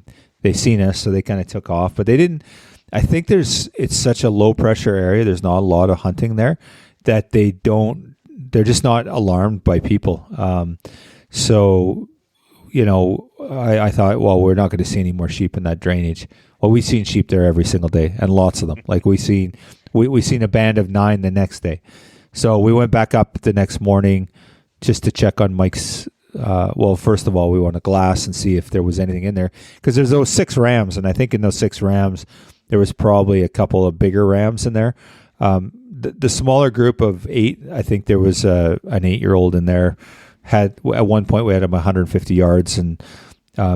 seen us, so they kind of took off. But they didn't. I think it's such a low pressure area. There's not a lot of hunting there that they're just not alarmed by people. So, I thought, well, we're not going to see any more sheep in that drainage. Well, we've seen sheep there every single day, and lots of them. Like we seen a band of 9 the next day. So we went back up the next morning just to check on Mike's. First of all, we want to glass and see if there was anything in there, because there's those 6 rams, and I think in those 6 rams, there was probably a couple of bigger rams in there. The smaller group of 8, I think there was an 8-year-old in there. At one point we had him 150 yards, and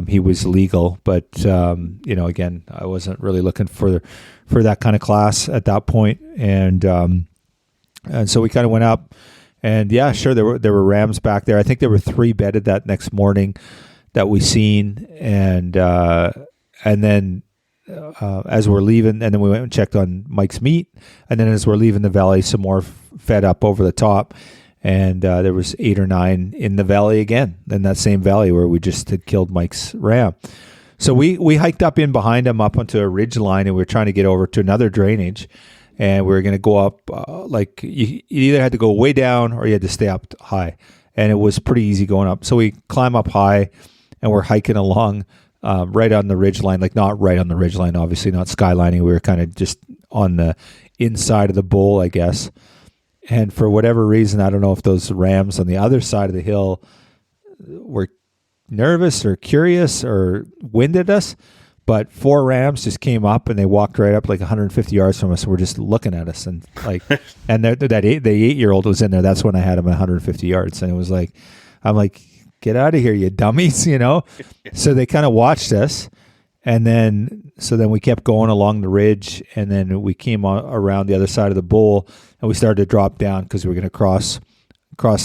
he was legal, but again, I wasn't really looking for that kind of class at that point, and so we kind of went up, and yeah, sure, there were rams back there. I think there were 3 bedded that next morning that we seen, and then as we're leaving, and then we went and checked on Mike's meat, and then as we're leaving the valley, some more fed up over the top, and there was 8 or 9 in the valley again, in that same valley where we just had killed Mike's ram. So we hiked up in behind him up onto a ridge line, and we were trying to get over to another drainage, and we were going to go up, you either had to go way down or you had to stay up high, and it was pretty easy going up. So we climb up high, and we're hiking along right on the ridge line, like not right on the ridge line, obviously not skylining. We were kind of just on the inside of the bowl, I guess. And for whatever reason, I don't know if those rams on the other side of the hill were nervous or curious or winded us, but 4 rams just came up and they walked right up like 150 yards from us. And we're just looking at us, and like, and the 8-year-old was in there. That's when I had him at 150 yards, and it was like, I'm like, get out of here, you dummies, So they kind of watched us, and then we kept going along the ridge, and then we came around the other side of the bowl, and we started to drop down because we were going to cross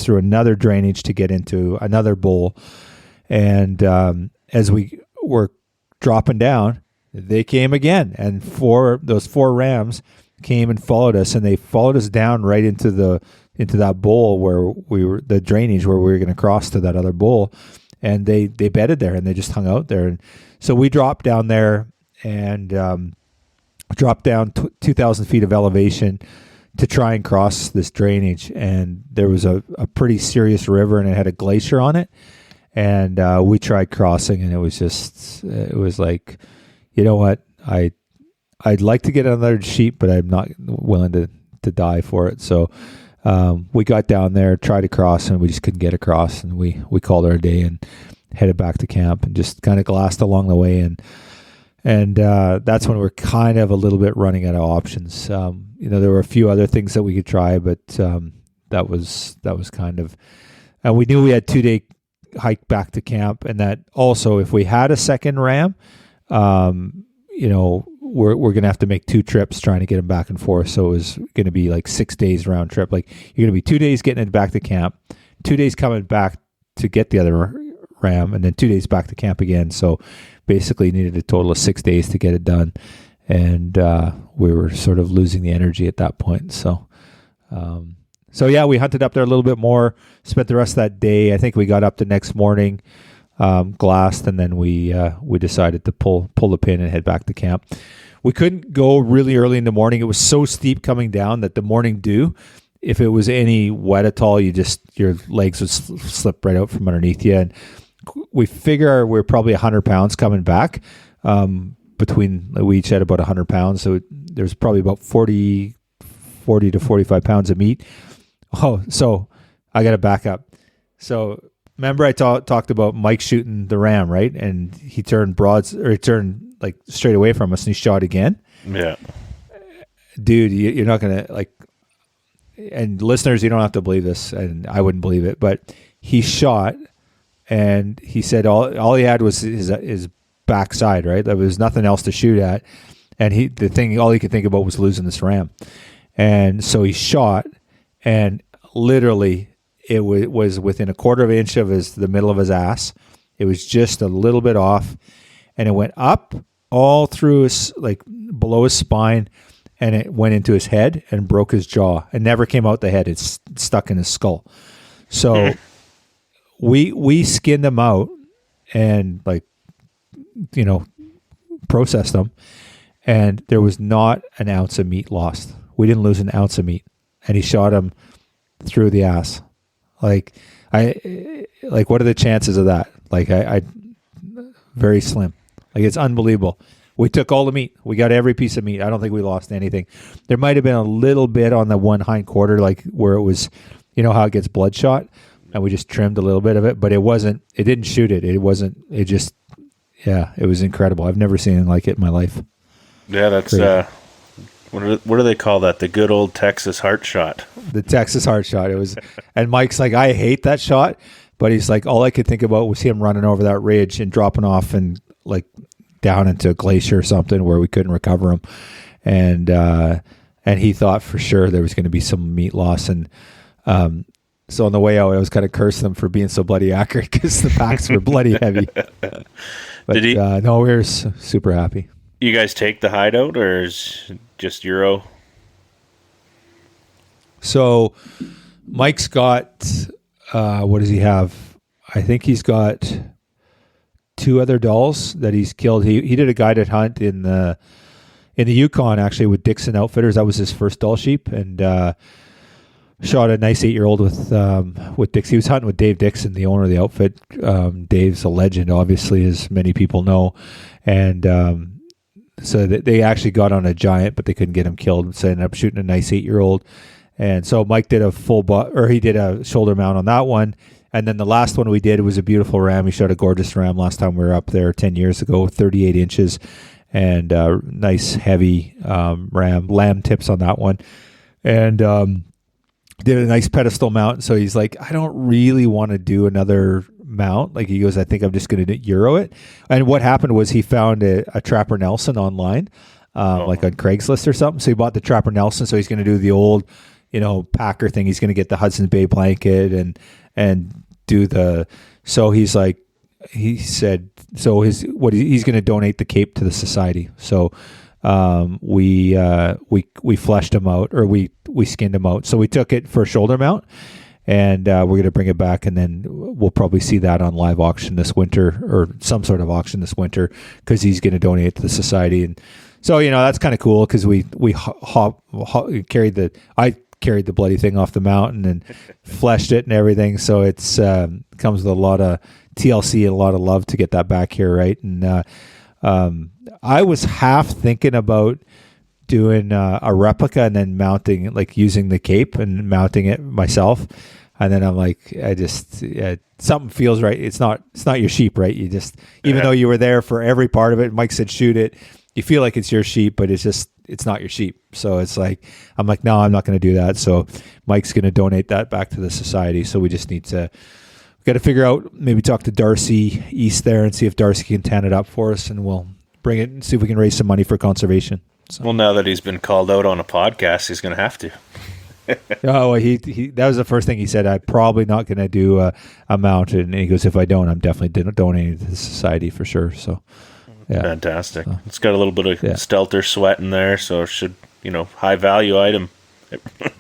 through another drainage to get into another bowl. And as we were dropping down, they came again, and those 4 rams came and followed us, and they followed us down right into that bowl where the drainage where we were going to cross to that other bowl, and they bedded there, and they just hung out there. And so we dropped down there and dropped down 2,000 feet of elevation to try and cross this drainage. And there was a pretty serious river, and it had a glacier on it. And we tried crossing, and it was like, you know what? I'd like to get another sheep, but I'm not willing to die for it. So we got down there, tried to cross, and we just couldn't get across. And we called it a day and headed back to camp and just kind of glassed along the way. And that's when we're kind of a little bit running out of options. There were a few other things that we could try, but that was kind of, and we knew we had 2-day hike back to camp, and that also, if we had a second ram, we're going to have to make 2 trips trying to get him back and forth. So it was going to be like 6 days round trip. Like, you're going to be 2 days getting it back to camp, 2 days coming back to get the other ram, and then 2 days back to camp again. So basically needed a total of 6 days to get it done. And we were sort of losing the energy at that point. So yeah, we hunted up there a little bit more, spent the rest of that day. I think we got up the next morning, glassed, and then we decided to pull the pin and head back to camp. We couldn't go really early in the morning. It was so steep coming down that the morning dew, if it was any wet at all, your legs would slip right out from underneath you. And we figure we're probably 100 pounds coming back. We each had about 100 pounds, so there's probably about 40 to 45 pounds of meat. Oh, so I got to back up. So remember I talked about Mike shooting the ram, right? And he turned like straight away from us, and he shot again. Yeah. Dude, you're not going to and listeners, you don't have to believe this, and I wouldn't believe it, but he shot, and he said all he had was his backside, right? There was nothing else to shoot at. And all he could think about was losing this ram. And so he shot, and literally it was within a quarter of an inch of the middle of his ass. It was just a little bit off, and it went up all through his, like below his spine, and it went into his head and broke his jaw. It never came out the head. It's stuck in his skull. So we skinned him out and processed them, and there was not an ounce of meat lost. We didn't lose an ounce of meat, and he shot him through the ass. What are the chances of that? I very slim. It's unbelievable. We took all the meat. We got every piece of meat. I don't think we lost anything. There might have been a little bit on the one hind quarter, where it was, how it gets bloodshot, and we just trimmed a little bit of it, but it didn't shoot it. It was incredible. I've never seen anything like it in my life. Yeah, that's what do they call that? The good old Texas heart shot. The Texas heart shot. It was, and Mike's like, I hate that shot, but he's like, all I could think about was him running over that ridge and dropping off and like down into a glacier or something where we couldn't recover him, and he thought for sure there was going to be some meat loss, and so on the way out, I was kind of cursing him for being so bloody accurate because the packs were bloody heavy. But Did he? No, we were super happy. You guys take the hideout, or is just Euro? So Mike's got, what does he have? I think he's got 2 other Dalls that he's killed. He did a guided hunt in the Yukon actually with Dixon Outfitters. That was his first Dall sheep, and shot a nice 8-year-old with Dixon. He was hunting with Dave Dixon, the owner of the outfit. Dave's a legend, obviously, as many people know, and so they actually got on a giant, but they couldn't get him killed. So they ended up shooting a nice 8-year-old. And so Mike did he did a shoulder mount on that one. And then the last one we did was a beautiful ram. He shot a gorgeous ram last time we were up there 10 years ago, 38 inches, and nice heavy lamb tips on that one. And did a nice pedestal mount. So he's like, I don't really want to do another mount. Like he goes, I think I'm just going to Euro it. And what happened was he found a Trapper Nelson online, like on Craigslist or something. So he bought the Trapper Nelson. So he's going to do the old, packer thing. He's going to get the Hudson's Bay blanket and do so he's like, he said, so he's going to donate the cape to the society. So we fleshed him out, or we skinned him out. So we took it for a shoulder mount, and we're going to bring it back, and then we'll probably see that on live auction this winter, or some sort of auction this winter, because he's going to donate it to the society. And so that's kind of cool, because I carried the bloody thing off the mountain and fleshed it and everything. So it's comes with a lot of TLC and a lot of love to get that back here, right? And I was half thinking about doing a replica and then mounting, like using the cape and mounting it myself. And then I'm like, something feels right. It's not your sheep, right? You just, even though you were there for every part of it, Mike said, shoot it. You feel like it's your sheep, but it's not your sheep. So it's like, I'm like, no, I'm not going to do that. So Mike's going to donate that back to the society. So we just need to, got to figure out, maybe talk to Darcy East there and see if Darcy can tan it up for us, and we'll bring it and see if we can raise some money for conservation. So. Well, now that he's been called out on a podcast, he's going to have to. He that was the first thing he said. I'm probably not going to do a mount, and he goes, if I don't, I'm definitely donating to the society for sure. So, yeah, fantastic. So, it's got a little bit of Stelter sweat in there, so it should, high value item.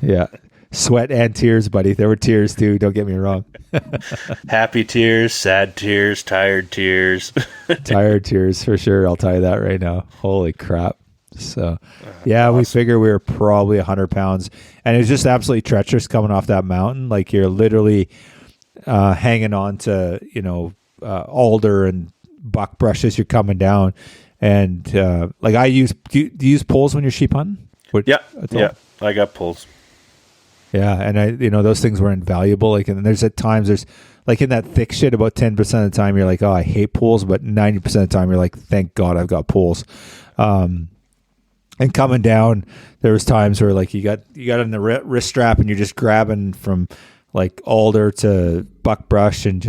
Yeah, sweat and tears, buddy. There were tears too. Don't get me wrong. Happy tears, sad tears, tired tears. Tired tears for sure. I'll tell you that right now. Holy crap. So, yeah, awesome. We figure we were probably 100 pounds, and it was just absolutely treacherous coming off that mountain. Like you're literally hanging on to, alder and buckbrush as you're coming down. And like I use, do you use poles when you're sheep hunting? Yeah, I got poles. Yeah, and those things were invaluable. Like, and there's like in that thick shit, about 10% of the time you're like, oh, I hate poles, but 90% of the time you're like, thank God I've got poles. And coming down, there was times where like you got in the wrist strap and you're just grabbing from like alder to buckbrush and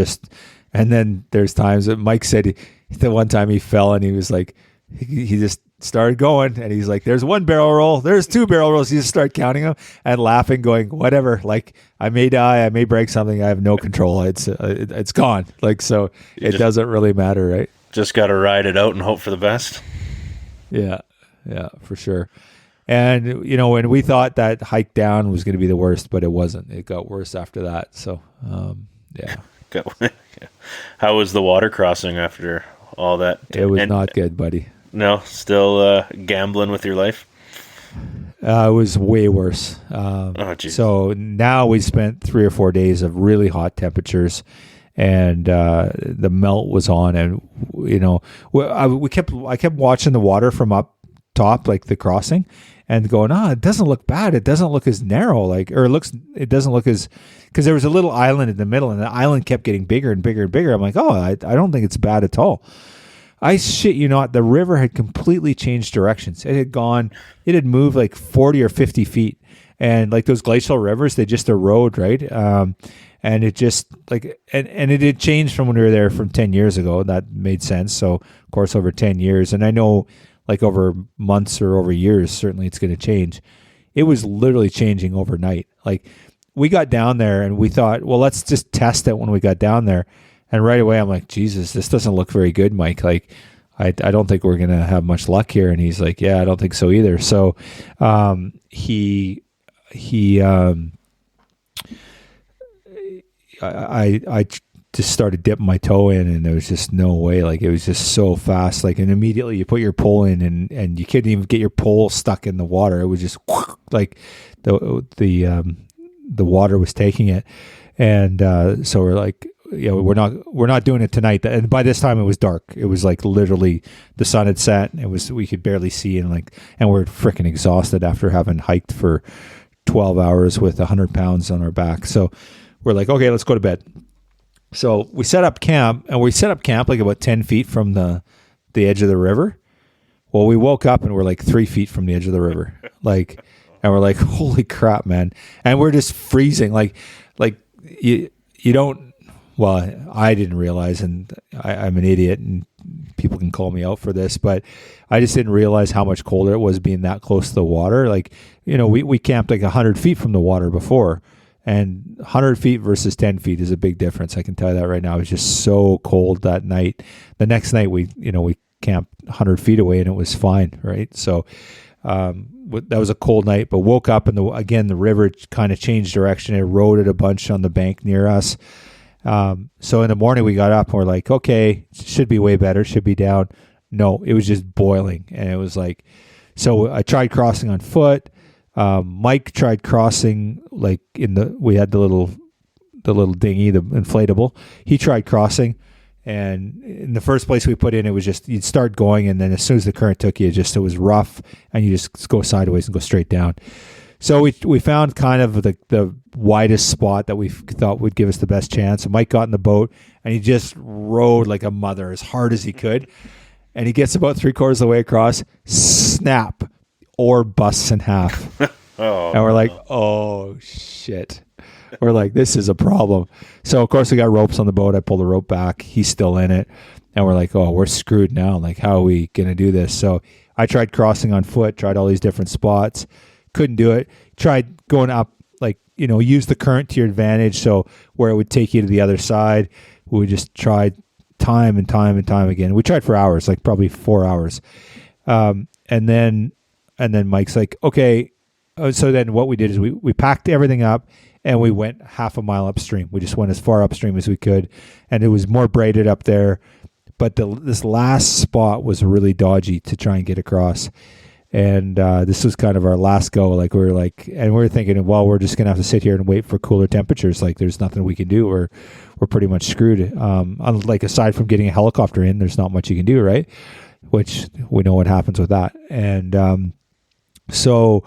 then there's times that Mike said the one time he fell and he was like, he just started going and he's like, there's one barrel roll, there's two barrel rolls. He just started counting them and laughing, going, whatever, like I may die, I may break something, I have no control. It's gone. Like, so it doesn't really matter, right? Just got to ride it out and hope for the best. Yeah, for sure. And, when we thought that hike down was going to be the worst, but it wasn't. It got worse after that. So, yeah. How was the water crossing after all that? It was not good, buddy. No, still gambling with your life? It was way worse. So now we spent 3 or 4 days of really hot temperatures, and the melt was on, and I kept watching the water from up top, like the crossing, and going, it doesn't look bad. It doesn't look as narrow, it doesn't look as, because there was a little island in the middle, and the island kept getting bigger and bigger and bigger. I'm like, I don't think it's bad at all. I shit you not, the river had completely changed directions. It had moved like 40 or 50 feet. And like those glacial rivers, they just erode, right? And it just like, and it had changed from when we were there from 10 years ago. That made sense. So of course, over 10 years, and I know like over months or over years, certainly it's going to change. It was literally changing overnight. Like we got down there and we thought, well, let's just test it when we got down there. And right away, I'm like, Jesus, this doesn't look very good, Mike. Like, I don't think we're going to have much luck here. And he's like, yeah, I don't think so either. So I just started dipping my toe in, and there was just no way. Like, it was just so fast. Like, and immediately you put your pole in, and you couldn't even get your pole stuck in the water. It was just like the water was taking it. And so we're like, we're not doing it tonight. And by this time it was dark. It was like literally the sun had set. We could barely see, and we're freaking exhausted after having hiked for 12 hours with 100 pounds on our back. So we're like, okay, let's go to bed. So we set up camp, like about 10 feet from the edge of the river. Well, we woke up and we're like 3 feet from the edge of the river. And we're like, holy crap, man. And we're just freezing. Like you don't, well, I didn't realize, and I'm an idiot, and people can call me out for this, but I just didn't realize how much colder it was being that close to the water. Like, we camped like 100 feet from the water before, and 100 feet versus 10 feet is a big difference. I can tell you that right now. It was just so cold that night. The next night we camped 100 feet away and it was fine, right? So that was a cold night, but woke up and the river kind of changed direction. It eroded a bunch on the bank near us. So in the morning we got up and we're like, okay, should be way better, should be down. No, it was just boiling. And it was like, so I tried crossing on foot. Mike tried crossing like we had the little dinghy, the inflatable. He tried crossing, and in the first place we put in, it was just, you'd start going, and then as soon as the current took you, it was rough, and you just go sideways and go straight down. So we found kind of the widest spot that we thought would give us the best chance. So Mike got in the boat and he just rowed like a mother as hard as he could. And he gets about 3/4 of the way across, snap, oar busts in half. And we're like, oh shit. We're like, this is a problem. So of course we got ropes on the boat. I pulled the rope back. He's still in it. And we're like, oh, we're screwed now. Like, how are we going to do this? So I tried crossing on foot, tried all these different spots. Couldn't do it. Tried going up, use the current to your advantage. So where it would take you to the other side, we just tried time and time and time again. We tried for hours, like probably 4 hours. And then Mike's like, okay. So then what we did is we packed everything up and we went half a mile upstream. We just went as far upstream as we could. And it was more braided up there. But this last spot was really dodgy to try and get across. And this was kind of our last go. Like, we were thinking, well, we're just gonna have to sit here and wait for cooler temperatures. Like, there's nothing we can do. We're pretty much screwed. Like, aside from getting a helicopter in, there's not much you can do, right? Which we know what happens with that. And so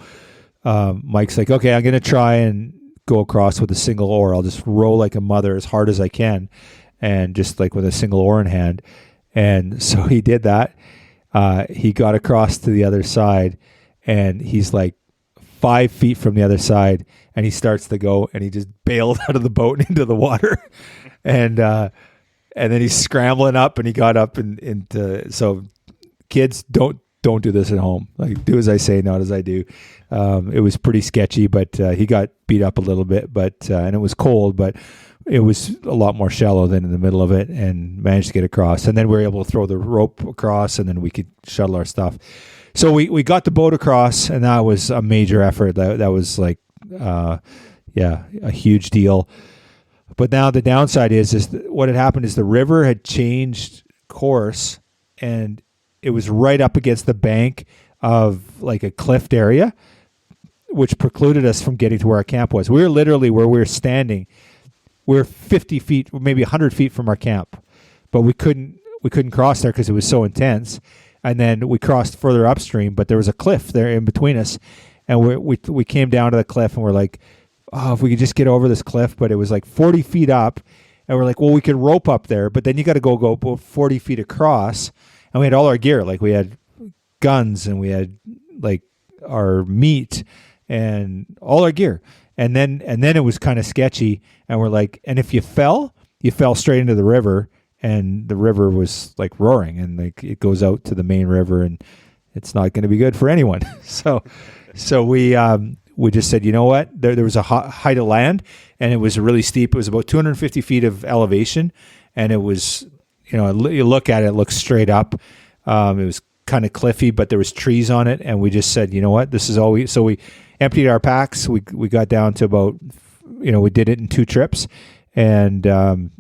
Mike's like, okay, I'm gonna try and go across with a single oar. I'll just row like a mother as hard as I can, and just like with a single oar in hand. And so he did that. He got across to the other side, and he's like 5 feet from the other side, and he starts to go, and he just bailed out of the boat and into the water. And then he's scrambling up, and he got up into, so kids, don't do this at home. Like, do as I say, not as I do. It was pretty sketchy, but he got beat up a little bit, and it was cold, but it was a lot more shallow than in the middle of it, and managed to get across. And then we were able to throw the rope across, and then we could shuttle our stuff. So we got the boat across, and that was a major effort. That was like, a huge deal. But now the downside is what had happened is the river had changed course, and it was right up against the bank of like a cliffed area, which precluded us from getting to where our camp was. We were literally where we were standing. We're 50 feet, maybe 100 feet from our camp, but we couldn't cross there because it was so intense. And then we crossed further upstream, but there was a cliff there in between us, and we came down to the cliff, and we're like, oh, if we could just get over this cliff. But it was like 40 feet up, and we're like, well, we could rope up there, but then you got to go 40 feet across, and we had all our gear. Like we had guns and we had like our meat and all our gear. And then it was kind of sketchy. And we're like, and if you fell straight into the river, and the river was like roaring, and like it goes out to the main river, and it's not going to be good for anyone. So we just said, you know what? There was a height of land, and it was really steep. It was about 250 feet of elevation, and it was, you look at it, it looks straight up. It was kind of cliffy, but there was trees on it, and we just said, you know what? This is all we. So we emptied our packs. We got down to about, we did it in 2 trips, and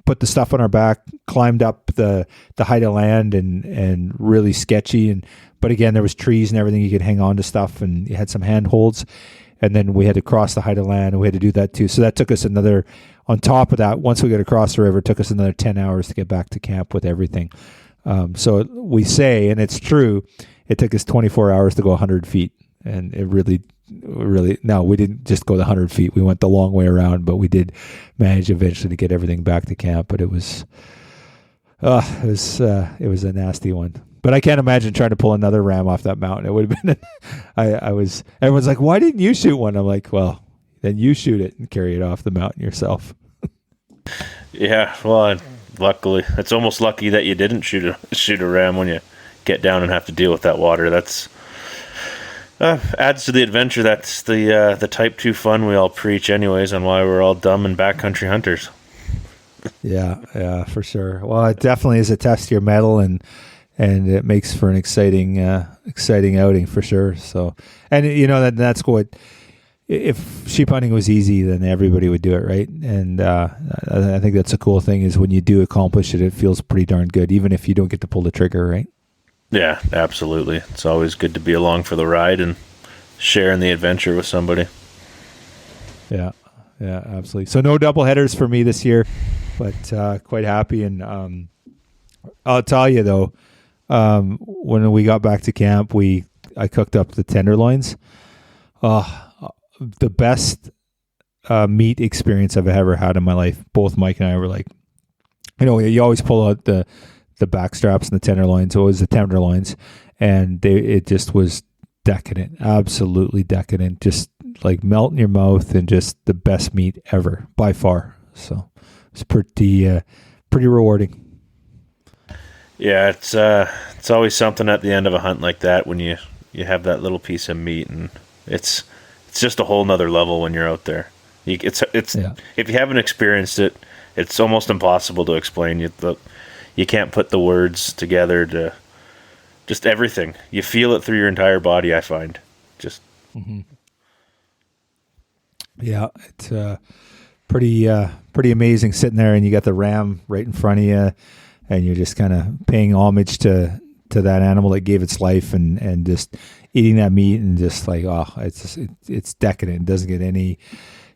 put the stuff on our back, climbed up the height of land, and really sketchy. But again, there was trees and everything. You could hang on to stuff, and you had some handholds. And then we had to cross the height of land, and we had to do that too. So that took us on top of that, once we got across the river, it took us another 10 hours to get back to camp with everything. So we say, and it's true, it took us 24 hours to go 100 feet. And it really, no, we didn't just go the 100 feet. We went the long way around, but we did manage eventually to get everything back to camp. But it was a nasty one. But I can't imagine trying to pull another ram off that mountain. It would have been, everyone's like, why didn't you shoot one? I'm like, well, then you shoot it and carry it off the mountain yourself. Yeah, well, luckily, it's almost lucky that you didn't shoot a ram when you get down and have to deal with that water. That's adds to the adventure. That's the type 2 fun we all preach anyways, on why we're all dumb and backcountry hunters. Yeah, for sure. Well, it definitely is a test of your mettle, and it makes for an exciting outing for sure. So, and that's what, if sheep hunting was easy, then everybody would do it, right? And I think that's a cool thing, is when you do accomplish it, it feels pretty darn good, even if you don't get to pull the trigger, right? Yeah, absolutely. It's always good to be along for the ride and sharing the adventure with somebody. Yeah, absolutely. So no double headers for me this year, but quite happy. And I'll tell you though, when we got back to camp, I cooked up the tenderloins. The best meat experience I've ever had in my life. Both Mike and I were like, you always pull out the back straps and the tenderloins. So it was the tenderloins, and it just was decadent, absolutely decadent. Just like melt in your mouth, and just the best meat ever by far. So it's pretty rewarding. Yeah, it's always something at the end of a hunt like that when you have that little piece of meat, and it's just a whole nother level when you're out there. It's If you haven't experienced it, it's almost impossible to explain. You can't put the words together to just everything. You feel it through your entire body, I find. Just Yeah, it's pretty amazing sitting there, and you got the ram right in front of you, and you're just kind of paying homage to that animal that gave its life, and just eating that meat, and just like, it's decadent. It doesn't get any.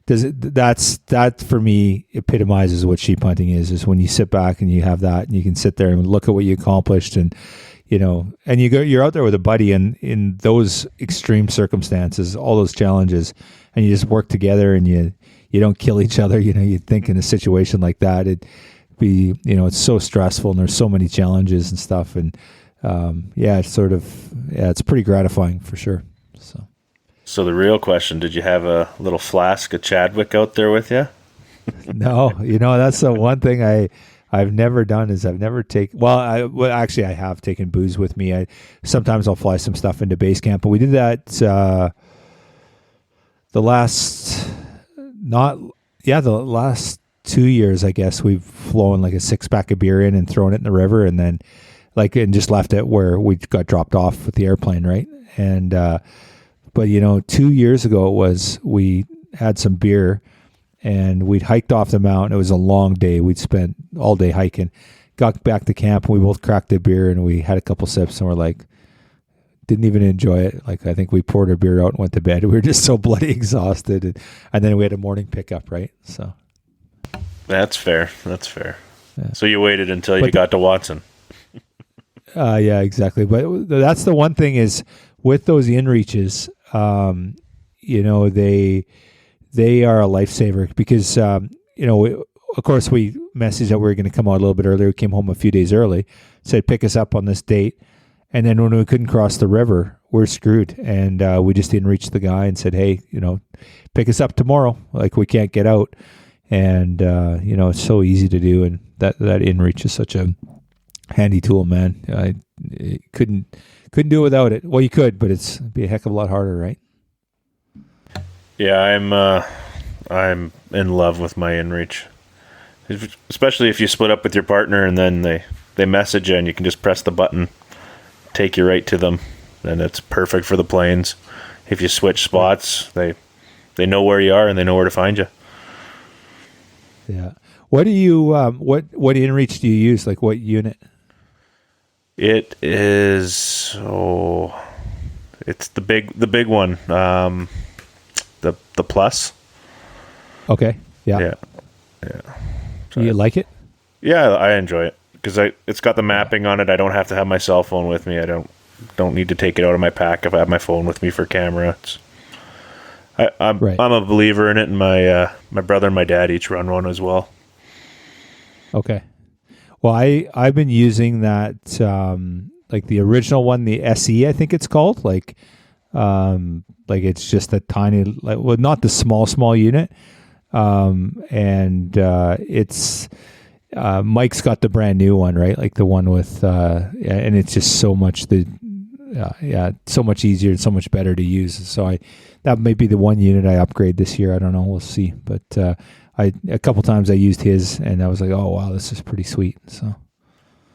That for me epitomizes what sheep hunting is when you sit back and you have that, and you can sit there and look at what you accomplished, and and you're out there with a buddy, and in those extreme circumstances, all those challenges, and you just work together, and you don't kill each other. You think in a situation like that, it's so stressful, and there's so many challenges and stuff, and it's pretty gratifying for sure. So the real question, did you have a little flask of Chadwick out there with you? No, that's the one thing I've never done, is I've never taken, I have taken booze with me. Sometimes I'll fly some stuff into base camp, but we did that the last 2 years, I guess. We've flown like a 6-pack of beer in and thrown it in the river, and then and just left it where we got dropped off with the airplane, right? And but 2 years ago we had some beer, and we'd hiked off the mountain. It was a long day. We'd spent all day hiking. Got back to camp, and we both cracked a beer, and we had a couple sips, and we're like, didn't even enjoy it. Like, I think we poured our beer out and went to bed. We were just so bloody exhausted, and then we had a morning pickup, right? So that's fair. Yeah. So you waited until you got to Watson. Yeah, exactly. But that's the one thing, is with those inReaches, they are a lifesaver, because of course, we messaged that we were going to come out a little bit earlier. We came home a few days early, said pick us up on this date. And then when we couldn't cross the river, we're screwed. And we just didn't reach the guy and said, hey, pick us up tomorrow. Like, we can't get out. And, it's so easy to do. And that inReach is such a handy tool, man. I couldn't do it without it. Well, you could, but it'd be a heck of a lot harder, right? Yeah, I'm in love with my inReach. Especially if you split up with your partner and then they message you and you can just press the button, take you right to them, and it's perfect for the planes. If you switch spots, they know where you are and they know where to find you. Yeah. What do you what inReach do you use? Like, what unit? It is it's the big one. The Plus. Okay. Yeah. Do you like it? Yeah, I enjoy it because it's got the mapping on it. I don't have to have my cell phone with me. I don't need to take it out of my pack if I have my phone with me for camera. I'm a believer in it, and my brother and my dad each run one as well. Okay. Well, I've been using that like the original one, the SE, I think it's called. Like it's just a tiny, not the small unit. It's Mike's got the brand new one, right? Like the one with and it's just so much so much easier and so much better to use. So that may be the one unit I upgrade this year. I don't know, we'll see. But a couple times I used his and I was like, oh wow, this is pretty sweet. So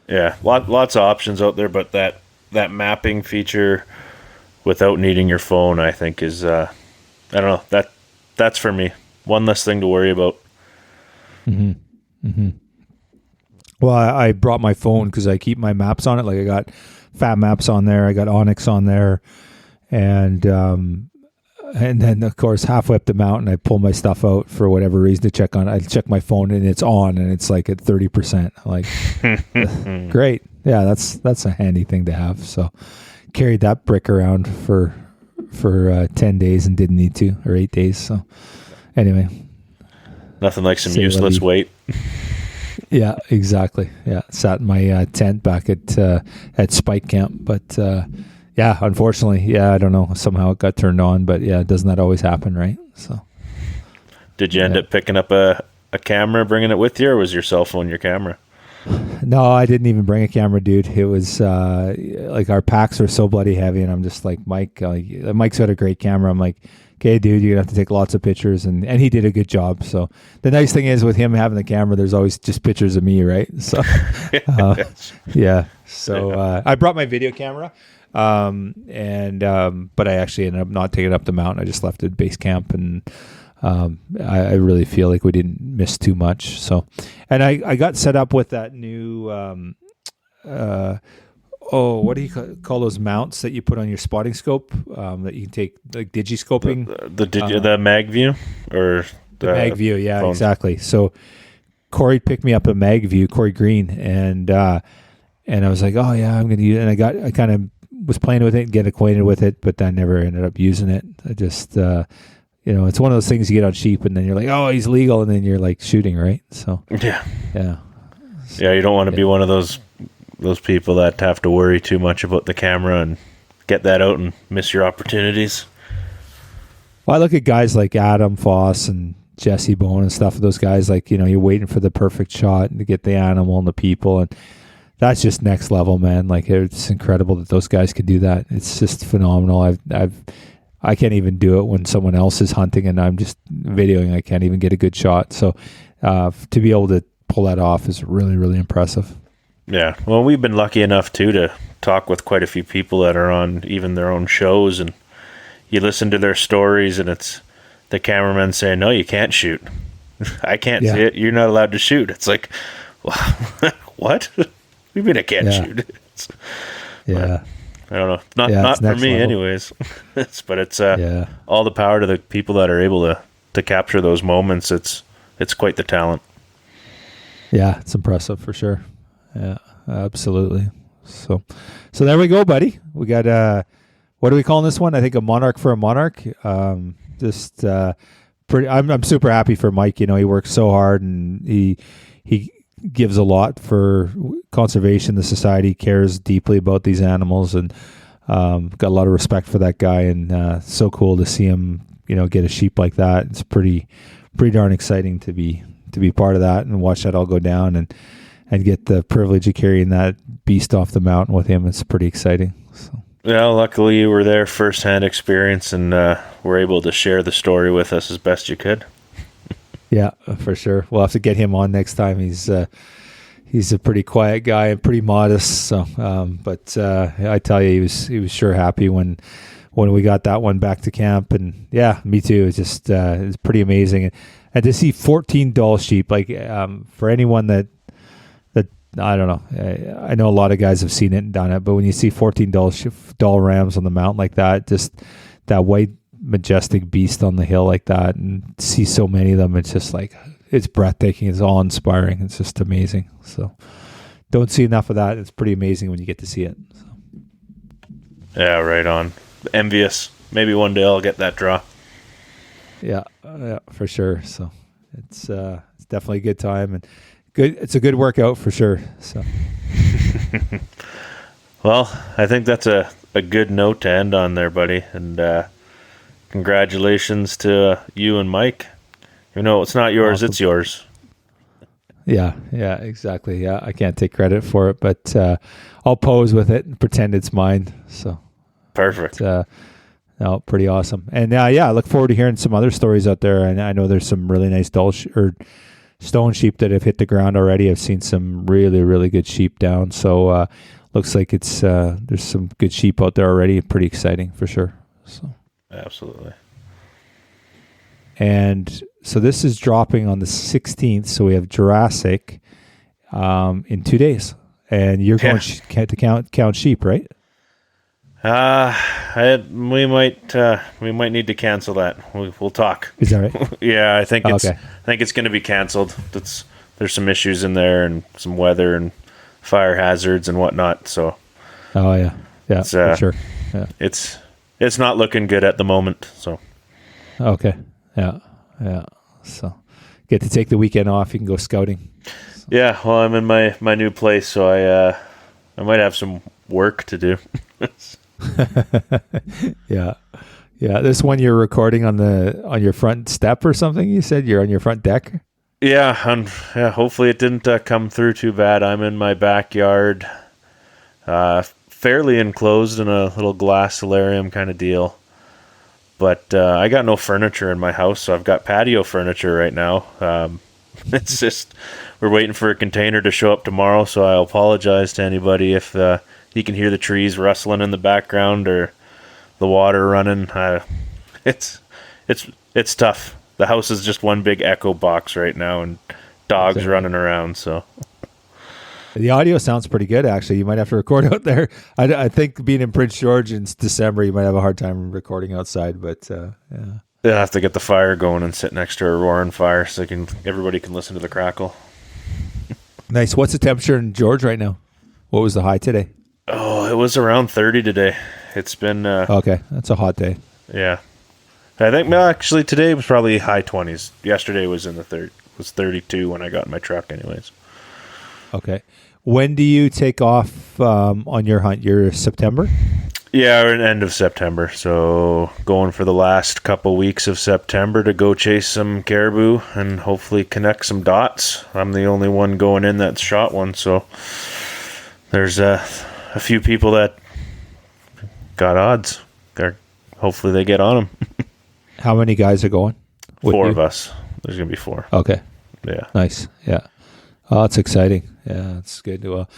yeah, lots of options out there, but that mapping feature without needing your phone, I think is I don't know, that's for me. One less thing to worry about. Mm-hmm. Mm-hmm. Well, I brought my phone because I keep my maps on it. Like, I got Fat Maps on there, I got Onyx on there, and then of course halfway up the mountain, I pull my stuff out for whatever reason to check on. I check my phone and it's on, and it's like at 30%. Like, great, yeah, that's a handy thing to have. So, carried that brick around for 10 days and didn't need to, or 8 days. So. Anyway, nothing like some useless weight. Yeah, exactly. Yeah, sat in my tent back at Spike Camp, but yeah, unfortunately, I don't know. Somehow it got turned on, but yeah, doesn't that always happen, right? So, did you end up picking up a camera, bringing it with you, or was your cell phone your camera? No, I didn't even bring a camera, dude. It was like our packs are so bloody heavy, and I'm just like, Mike's got a great camera. I'm like, okay, dude, you're going to have to take lots of pictures. And he did a good job. So the nice thing is with him having the camera, there's always just pictures of me, right? So, yeah. So I brought my video camera, but I actually ended up not taking it up the mountain. I just left it at base camp, and I really feel like we didn't miss too much. So, and I got set up with that new what do you call those mounts that you put on your spotting scope that you can take, like digiscoping? The mag view, or the mag view? Yeah, phone. Exactly. So Corey picked me up a mag view, Corey Green, and I was like, oh yeah, I'm going to use it. And I kind of was playing with it and get acquainted with it, but I never ended up using it. I just it's one of those things you get on sheep, and then you're like, oh, he's legal, and then you're like shooting, right? So yeah. You don't want to be one of those people that have to worry too much about the camera and get that out and miss your opportunities. Well, I look at guys like Adam Foss and Jesse Bone and stuff. Those guys, like, you're waiting for the perfect shot to get the animal and the people, and that's just next level, man. Like, it's incredible that those guys can do that. It's just phenomenal. I can't even do it when someone else is hunting and I'm just videoing. I can't even get a good shot. So to be able to pull that off is really, really impressive. Yeah, well, we've been lucky enough too to talk with quite a few people that are on even their own shows, and you listen to their stories, and it's the cameraman saying, "No, you can't shoot. I can't see it. You're not allowed to shoot." It's like, well, what? We mean I can't shoot. I don't know. Not for me, level. Anyways. But it's all the power to the people that are able to capture those moments. It's quite the talent. Yeah, it's impressive for sure. Yeah, absolutely. So there we go, buddy. We got what are we calling this one? I think a Monarch for a Monarch. Just I'm super happy for Mike. He works so hard, and he gives a lot for conservation. The society cares deeply about these animals, and got a lot of respect for that guy. And so cool to see him, get a sheep like that. It's pretty darn exciting to be part of that and watch that all go down, and get the privilege of carrying that beast off the mountain with him. It's pretty exciting. So. Yeah, luckily you were there, firsthand experience, and were able to share the story with us as best you could. Yeah, for sure. We'll have to get him on next time. He's a pretty quiet guy and pretty modest. So, but I tell you, he was sure happy when we got that one back to camp. And yeah, me too. It's just it's pretty amazing, and to see 14 Dall sheep, like for anyone that I don't know. I know a lot of guys have seen it and done it, but when you see 14 Dall rams on the mountain like that, just that white majestic beast on the hill like that, and see so many of them, it's just like, it's breathtaking. It's all inspiring. It's just amazing. So don't see enough of that. It's pretty amazing when you get to see it. So. Yeah, right on. Envious. Maybe one day I'll get that draw. Yeah, for sure. So it's definitely a good time, and good. It's a good workout for sure. So. Well, I think that's a good note to end on there, buddy. And congratulations to you and Mike. It's not yours, awesome. It's yours. Yeah, exactly. Yeah, I can't take credit for it, but I'll pose with it and pretend it's mine. So perfect. No, pretty awesome. And I look forward to hearing some other stories out there. And I know there's some really nice stone sheep that have hit the ground already. I've seen some really, really good sheep down. So looks like it's there's some good sheep out there already. Pretty exciting for sure. So absolutely. And so this is dropping on the 16th. So we have Jurassic in 2 days, and you're going to count sheep, right? We might need to cancel that. We'll talk. Is that right? Yeah, I think it's going to be canceled. There's some issues in there, and some weather and fire hazards and whatnot. So. Oh yeah, for sure. Yeah. It's not looking good at the moment. So. Okay. Yeah. So, get to take the weekend off. You can go scouting. So. Yeah. Well, I'm in my new place, so I might have some work to do. Yeah. This one you're recording on your front step or something. You said you're on your front deck. Yeah. Hopefully it didn't come through too bad. I'm in my backyard, fairly enclosed in a little glass solarium kind of deal. But I got no furniture in my house, so I've got patio furniture right now. It's just we're waiting for a container to show up tomorrow, so I apologize to anybody if you can hear the trees rustling in the background or the water running. It's tough. The house is just one big echo box right now, and dogs running around. So the audio sounds pretty good, actually. You might have to record out there. I think being in Prince George in December, you might have a hard time recording outside, but yeah. They'll have to get the fire going and sit next to a roaring fire so everybody can listen to the crackle. Nice. What's the temperature in George right now? What was the high today? Oh, it was around 30 today. It's been... okay, that's a hot day. Yeah. I think, actually, today was probably high 20s. Yesterday was in the was 32 when I got in my truck anyways. Okay. When do you take off on your hunt? Your September? Yeah, we're in end of September. So going for the last couple weeks of September to go chase some caribou and hopefully connect some dots. I'm the only one going in that's shot one. So there's a few people that got odds. Hopefully they get on them. How many guys are going? 4 of us. There's going to be 4. Okay. Yeah. Nice. Yeah. Oh, it's exciting. Yeah, it's good. Well,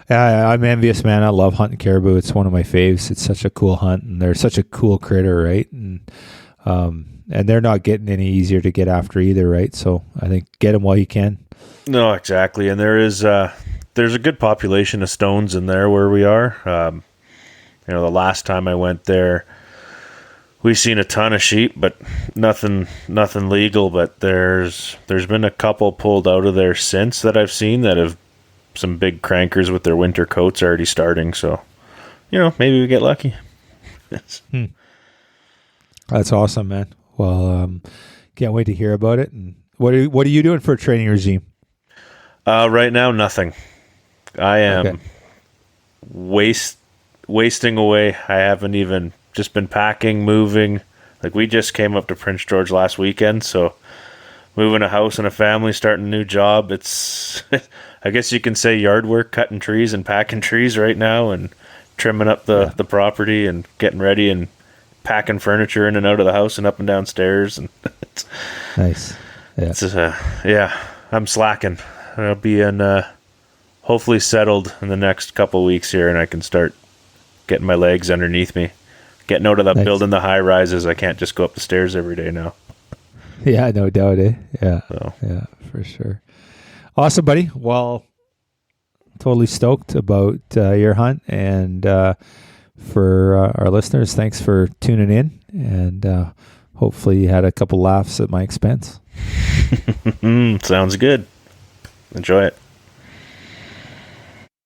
I'm envious, man. I love hunting caribou. It's one of my faves. It's such a cool hunt, and they're such a cool critter, right? And they're not getting any easier to get after either, right? So I think get them while you can. No, exactly. And there's a good population of stones in there where we are. The last time I went there, we seen a ton of sheep, but nothing legal. But there's been a couple pulled out of there since that I've seen that have some big crankers with their winter coats already starting. So, maybe we get lucky. That's awesome, man. Well, Can't wait to hear about it. And what are you doing for a training regime? Right now, nothing. I am wasting away. I haven't even just been packing, moving. Like, we just came up to Prince George last weekend, so moving a house and a family, starting a new job. It's, I guess you can say, yard work, cutting trees and packing trees right now, and trimming up the property and getting ready and packing furniture in and out of the house and up and down stairs. And Nice. Yeah. It's, I'm slacking. I'll be hopefully settled in the next couple weeks here, and I can start getting my legs underneath me. Getting out of the building the high rises. I can't just go up the stairs every day now. Yeah, no doubt, eh? Yeah. So. Yeah, for sure. Awesome, buddy. Well, totally stoked about your hunt. And for our listeners, thanks for tuning in. And hopefully you had a couple laughs at my expense. Sounds good. Enjoy it.